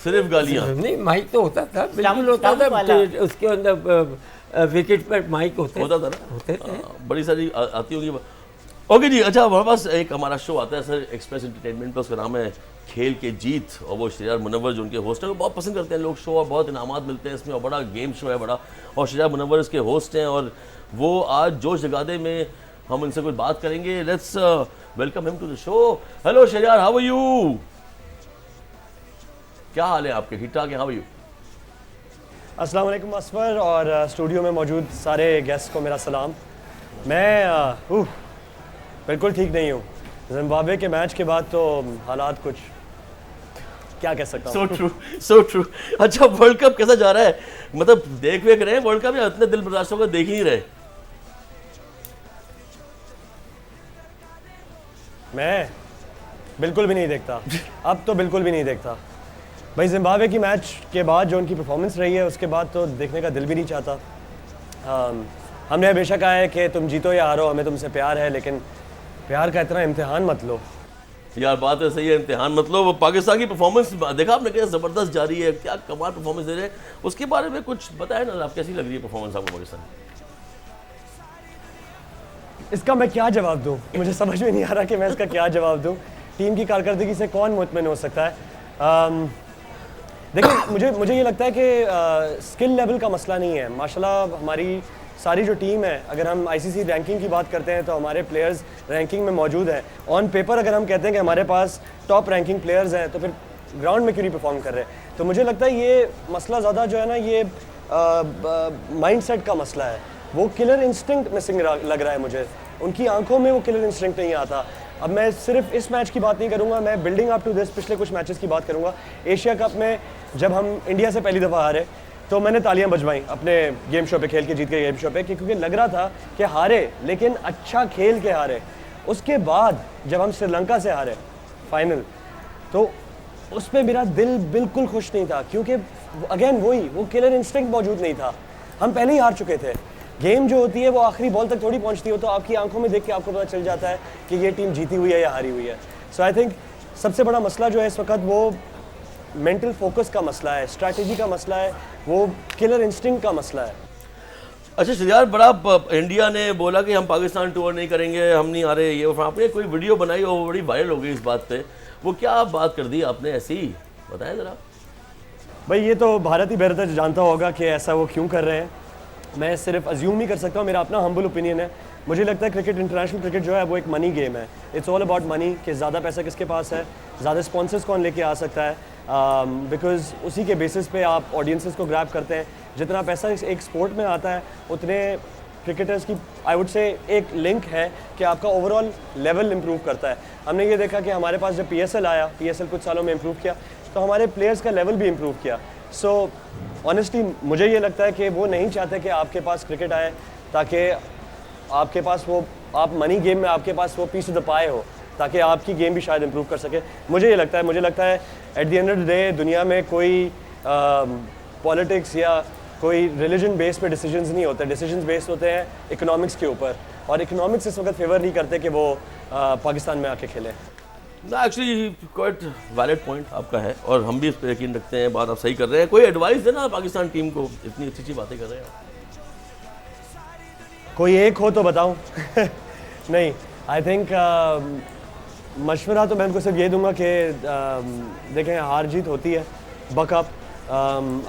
सिर्फ गालियाँ। नहीं, माइक तो होता था, बिल्कुल होता स्टंप था। वाला। उसके अंदर विकेट पर माइक होते होता था ना, होते थे। बड़ी सारी आती होंगी। ओके जी, अच्छा हमारे पास एक हमारा शो आता है सर एक्सप्रेस एंटरटेनमेंट पे, उसका नाम है खेल के जीत, और वो शरियार मुनव्वर जो उनके होस्ट हैं, वो बहुत पसंद करते हैं लोग शो, और बहुत इनामात मिलते हैं इसमें, और बड़ा गेम शो है बड़ा, और शरियार मुनव्वर इसके होस्ट हैं, और वो आज जोश जगादे में हम उनसे कुछ बात करेंगे। Let's welcome him to the show. Hello Shahryar, how are you? क्या हाल है आपके? ठीक ठाक है? How are you? अस्सलाम वालेकुम असफर, और स्टूडियो में मौजूद सारे गेस्ट को मेरा सलाम। मैं बिल्कुल ठीक नहीं हूँ। जिम्बाब्वे के मैच के बाद तो हालात कुछ, क्या कह सकता हूँ। So true, so true. अच्छा, वर्ल्ड कप कैसा जा रहा है? मतलब देख रहे हैं वर्ल्ड कप, या इतने दिल बर्दाश्त होकर देख ही नहीं रहे? मैं बिल्कुल भी नहीं देखता, अब तो बिल्कुल भी नहीं देखता। भाई जिम्बाब्वे की मैच के बाद जो उनकी परफॉर्मेंस रही है उसके बाद तो देखने का दिल भी नहीं चाहता। हमने हमेशा कहा है कि तुम जीतो या हारो हमें तुमसे प्यार है, लेकिन प्यार का इतना इम्तिहान मत लो। यार बात है सही है, इम्तिहान मतलब वो पाकिस्तान की परफॉर्मेंस देखा आपने, क्या ज़बरदस्त जा रही है, क्या कमाल परफॉर्मेंस दे रहे हैं। उसके बारे में कुछ बताया ना, आप कैसी लग रही है परफॉर्मेंस आपको पाकिस्तान की? इसका मैं क्या जवाब दूं, मुझे समझ में नहीं आ रहा कि मैं इसका क्या जवाब दूं। टीम की कारकर्दगी से कौन मुतमिन हो सकता है? देखिए मुझे ये लगता है कि स्किल लेवल का मसला नहीं है। माशाल्लाह हमारी सारी जो टीम है, अगर हम आईसीसी रैंकिंग की बात करते हैं तो हमारे प्लेयर्स रैंकिंग में मौजूद हैं। ऑन पेपर अगर हम कहते हैं कि हमारे पास टॉप रैंकिंग प्लेयर्स हैं, तो फिर ग्राउंड में क्यों नहीं परफॉर्म कर रहे? तो मुझे लगता है ये मसला ज़्यादा जो है ना, ये माइंडसेट का मसला है। वो किलर इंस्टिंक्ट मिसिंग लग रहा है मुझे, उनकी आंखों में वो किलर इंस्टिंक्ट नहीं आता। अब मैं सिर्फ इस मैच की बात नहीं करूंगा, मैं बिल्डिंग अप टू दिस पिछले कुछ मैचेस की बात करूंगा। एशिया कप में जब हम इंडिया से पहली दफ़ा हारे तो मैंने तालियां बजवाई अपने गेम शो पे, खेल के जीत के गेम शो पे, क्योंकि लग रहा था कि हारे लेकिन अच्छा खेल के हारे। उसके बाद जब हम श्रीलंका से हारे फाइनल, तो उस पर मेरा दिल बिल्कुल खुश नहीं था, क्योंकि अगेन वो किलर इंस्टिंक्ट मौजूद नहीं था। हम पहले ही हार चुके थे। गेम जो होती है वो आखिरी बॉल तक थोड़ी पहुंचती हो, तो आपकी आंखों में देख के आपको पता चल जाता है कि ये टीम जीती हुई है या हारी हुई है। सो आई थिंक सबसे बड़ा मसला जो है इस वक्त वो मेंटल फोकस का मसला है, स्ट्रैटेजी का मसला है, वो किलर इंस्टिंक्ट का मसला है। अच्छा यार, बड़ा इंडिया ने बोला कि हम पाकिस्तान टूर नहीं करेंगे, हम नहीं आ रहे, ये आपने कोई वीडियो बनाई और बड़ी वायरल हो गई इस बात पे, वो क्या बात कर दी आपने ऐसी, बताएं ज़रा। भाई ये तो भारत ही बेहतर जानता होगा कि ऐसा वो क्यों कर रहे हैं। मैं सिर्फ अज्यूम ही कर सकता हूँ, मेरा अपना हम्बल ओपिनियन है। मुझे लगता है क्रिकेट, इंटरनेशनल क्रिकेट जो है वो एक मनी गेम है। इट्स ऑल अबाउट मनी, कि ज़्यादा पैसा किसके पास है, ज़्यादा स्पॉन्सर्स कौन लेके आ सकता है, बिकॉज उसी के बेसिस पे आप ऑडियंसेस को ग्रैब करते हैं। जितना पैसा एक स्पोर्ट में आता है उतने क्रिकेटर्स की आई वुड से एक लिंक है कि आपका ओवरऑल लेवल इंप्रूव करता है। हमने ये देखा कि हमारे पास जब PSL आया, PSL कुछ सालों में इंप्रूव किया, तो हमारे प्लेयर्स का लेवल भी इंप्रूव किया। सो ऑनेस्टली मुझे ये लगता है कि वो नहीं चाहते कि आपके पास क्रिकेट आए ताकि आपके पास वो, आप मनी गेम में आपके पास वो पीस ऑफ द पाए हो, ताकि आपकी गेम भी शायद इंप्रूव कर सके। मुझे लगता है at the end of the day दुनिया में कोई पॉलिटिक्स या कोई रिलीजन बेस पे डिसीजंस नहीं होते, डिसीजंस बेस्ड होते हैं इकोनॉमिक्स के ऊपर, और इकोनॉमिक्स इस वक्त फेवर नहीं करते कि वो पाकिस्तान में आके खेलें। एक्चुअली क्वाइट वैलिड पॉइंट आपका है और हम भी इस पर यकीन रखते हैं, बात आप सही कर रहे हैं। कोई एडवाइस देना पाकिस्तान टीम को, इतनी अच्छी अच्छी बातें कर रहे हैं। कोई एक हो तो बताऊं नहीं, आई थिंक मशवरा तो मैं उनको सिर्फ ये दूंगा कि देखें, हार जीत होती है, बकअप।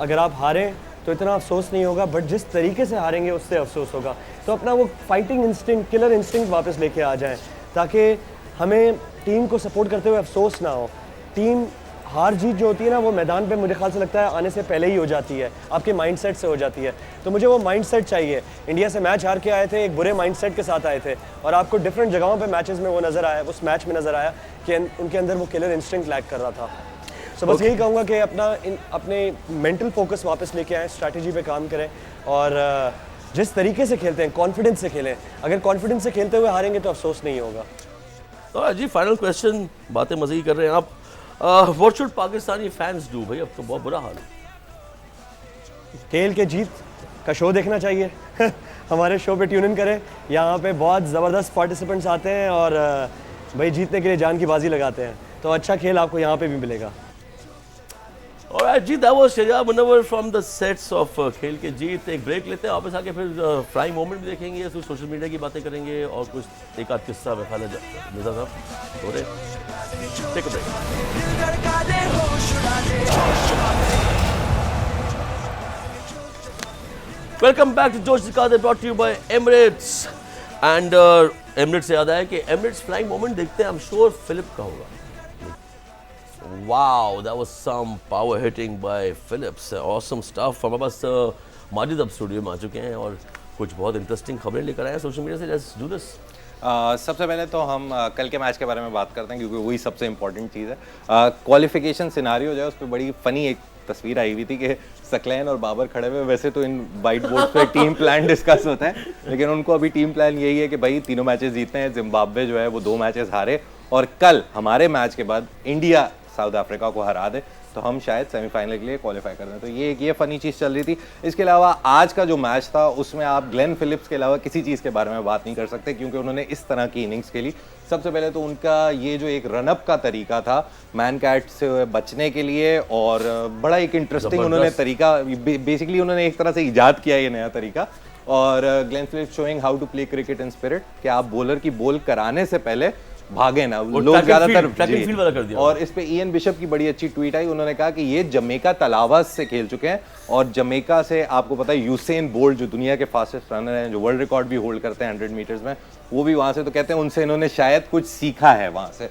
अगर आप हारें तो इतना अफसोस नहीं होगा, बट जिस तरीके से हारेंगे उससे अफसोस होगा। तो अपना वो फाइटिंग इंस्टिंक्ट, किलर इंस्टिंक्ट वापस लेके आ जाएं, ताकि हमें टीम को सपोर्ट करते हुए अफसोस ना हो। टीम हार जीत जो होती है ना, वो मैदान पे मुझे ख्याल से लगता है आने से पहले ही हो जाती है, आपके माइंडसेट से हो जाती है। तो मुझे वो माइंडसेट चाहिए। इंडिया से मैच हार के आए थे, एक बुरे माइंडसेट के साथ आए थे, और आपको डिफरेंट जगहों पे मैचेस में वो नज़र आया, उस मैच में नज़र आया कि उनके अंदर वो किलर इंस्टिंक्ट लैक कर रहा था। सो बस यही कहूँगा कि अपने मेंटल फोकस वापस लेके आएँ, स्ट्रैटेजी पे काम करें, और जिस तरीके से खेलते हैं कॉन्फिडेंस से खेलें। अगर कॉन्फिडेंस से खेलते हुए हारेंगे तो अफसोस नहीं होगा। तो जी फाइनल क्वेश्चन, बातें मज़े ही कर रहे हैं आप, what should Pakistani fans do? भाई अब तो बहुत बुरा हाल है। खेल के जीत का शो देखना चाहिए हमारे शो पे ट्यून इन करें, यहाँ पे बहुत ज़बरदस्त पार्टिसिपेंट्स आते हैं और भाई जीतने के लिए जान की बाजी लगाते हैं, तो अच्छा खेल आपको यहाँ पे भी मिलेगा। और जी that was Shahzad Munawwar from the sets of खेल के जीत। एक ब्रेक लेते हैं, वापस आके फिर फ्लाइंग मोमेंट भी देखेंगे, फिर सोशल मीडिया की बातें करेंगे और कुछ एक आध किस्सा में खाला मिर्जा साहब हो रहे। Take a break. दिल धड़का दे, होश उड़ा दे, होश उड़ा दे। वेलकम बैक टू जोश दिखाते, brought to you by Emirates. And Emirates से याद आया कि एमिरेट्स फ्लाइंग मोमेंट देखते हैं, आई एम श्योर फिलिप का होगा। Wow, that was some power hitting by Phillips. Awesome stuff. हमारे पास माजिद अब स्टूडियो में आ चुके हैं और कुछ बहुत इंटरेस्टिंग खबरें लेकर आए हैं सोशल मीडिया से। Let's do this. सबसे पहले तो हम कल के मैच के बारे में बात करते हैं, क्योंकि वही सबसे इंपॉर्टेंट चीज़ है। क्वालिफिकेशन सिनारियो जो है उस पर बड़ी फ़नी एक तस्वीर आई हुई थी कि सकलैन और बाबर खड़े हुए। वैसे तो इन वाइट बोर्ड पे टीम प्लान डिस्कस होता है, लेकिन उनको अभी टीम प्लान यही है कि भाई तीनों मैचेस जीतते हैं। जिम्बाब्वे जो है वो 2 मैचेस हारे, और कल हमारे मैच के बाद इंडिया साउथ अफ्रीका को हरा दे तो हम शायद सेमीफाइनल के लिए क्वालिफाई कर दें। तो ये फ़नी चीज़ चल रही थी। इसके अलावा आज का जो मैच था उसमें आप ग्लेन फिलिप्स के अलावा किसी चीज़ के बारे में बात नहीं कर सकते, क्योंकि उन्होंने इस तरह की इनिंग्स खेली। सबसे पहले तो उनका ये जो एक रनअप का तरीका था मैन कैट से बचने के लिए, और बड़ा एक इंटरेस्टिंग उन्होंने तरीका, बेसिकली उन्होंने एक तरह से ईजाद किया ये नया तरीका। और Glenn Phillips showing how to play cricket in spirit, कि आप बॉलर की बॉल कराने से पहले भागे ना, लोग ज्यादातर। और इस पे इयन बिशप की बड़ी अच्छी ट्वीट आई, उन्होंने कहा कि ये जमैका तलावास से खेल चुके हैं, और जमैका से आपको पता है यूसेन बोल्ट जो दुनिया के फास्टेस्ट रनर हैं, जो वर्ल्ड रिकॉर्ड भी होल्ड करते हैं 100 मीटर्स में, वो भी वहां से, तो कहते हैं उनसे इन्होंने शायद कुछ सीखा है वहां से।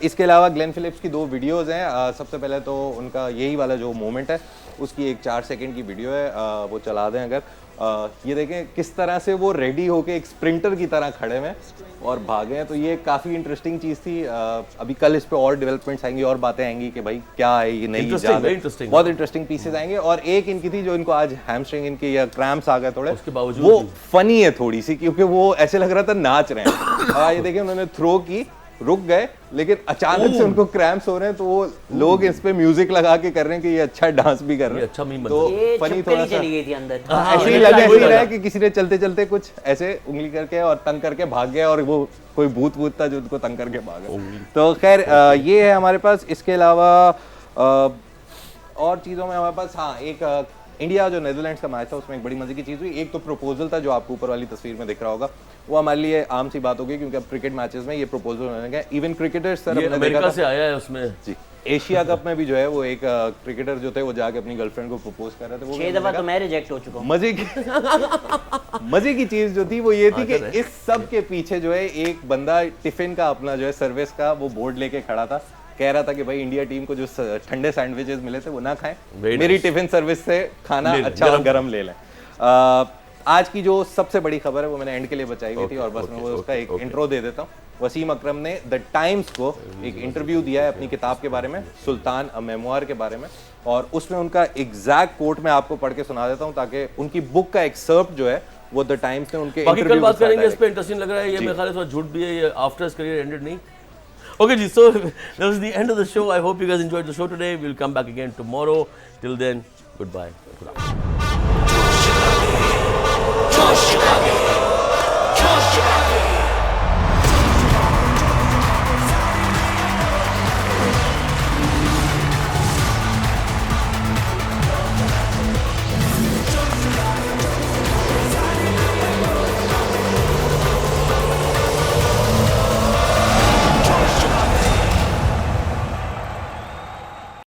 इसके अलावा ग्लेन फिलिप्स की 2 वीडियोस हैं। सबसे पहले तो उनका यही वाला जो मोमेंट है उसकी एक 4 सेकंड की वीडियो है, वो चला दें अगर। ये देखें किस तरह से वो रेडी होके एक स्प्रिंटर की तरह खड़े हैं और भागे हैं, तो ये काफ़ी इंटरेस्टिंग चीज़ थी। अभी कल इस पे और डेवलपमेंट्स आएंगी और बातें आएंगी कि भाई क्या है ये नई इजाद है, बहुत इंटरेस्टिंग पीसेज आएंगे। और एक इनकी थी जो इनको आज हैमस्ट्रिंग इनकी या क्रैम्प्स आ गए थोड़े, उसके बावजूद वो फनी है थोड़ी सी, क्योंकि वो ऐसे लग रहा था नाच रहे हैं। ये देखिए उन्होंने थ्रो की, रुक गए, लेकिन अचानक से उनको क्रैम्प्स हो रहे हैं, तो वो लोग इस पे म्यूजिक लगा के कर रहे हैं कि ये अच्छा डांस भी कर रहे हैं। अच्छा मीम तो फनी थोड़ा सा चली गई थी अंदर, ऐसे ही लग रहा है कि किसी ने चलते चलते कुछ ऐसे उंगली करके और तंग करके भाग गया, और वो कोई भूत था जो उनको तंग करके भागा। तो खैर ये है हमारे पास। इसके अलावा और चीज़ों में हमारे पास, हाँ, एक इंडिया जो नीदरलैंड्स का मैच था उसमें एक बड़ी मजे की चीज़ हुई। एक तो प्रपोजल था जो आपको ऊपर वाली तस्वीर में दिख रहा होगा, वो हमारे लिए आम सी बात होगी, क्योंकि अब क्रिकेट मैचेस में ये प्रपोजल होने लगे। इवन क्रिकेटर्स सर अमेरिका से आया है उसमें जी। एशिया कप में भी जो है वो एक क्रिकेटर जो थे वो जाके अपनी गर्लफ्रेंड को प्रपोज कर रहे थे। वो 6 दफा तो मैं रिजेक्ट हो चुका हूं। मजे की चीज जो थी वो ये थी कि इस सब के पीछे जो है एक बंदा टिफिन का अपना जो है सर्विस का वो बोर्ड लेके खड़ा था, कह रहा था कि भाई इंडिया टीम को जो ठंडे सैंडविचेस मिले थे वो ना खाएं, मेरी टिफिन सर्विस से खाना अच्छा और गर्म ले लें। आज की जो सबसे बड़ी खबर है वो मैंने एंड के लिए बचाई हुई थी, और बस मैं वो उसका एक इंट्रो दे देता हूँ। वसीम अकरम ने द टाइम्स को एक इंटरव्यू दिया है अपनी किताब के बारे में, सुल्तान अ मेमोयर के बारे में, और उसमें उनका एग्जैक्ट कोट मैं आपको पढ़ के सुना देता हूँ, ताकि उनकी बुक का एक्सर्प्ट जो है वो द टाइम्स ने उनके बाकी कल बात करेंगे इस पे। इंटरेस्टिंग लग रहा है ये, मेरे ख्याल से थोड़ा झूठ भी है ये, आफ्टर हिज करियर एंडेड नहीं। Okay, ji, so that was the end of the show. I hope you guys enjoyed the show today. We'll come back again tomorrow. Till then, goodbye.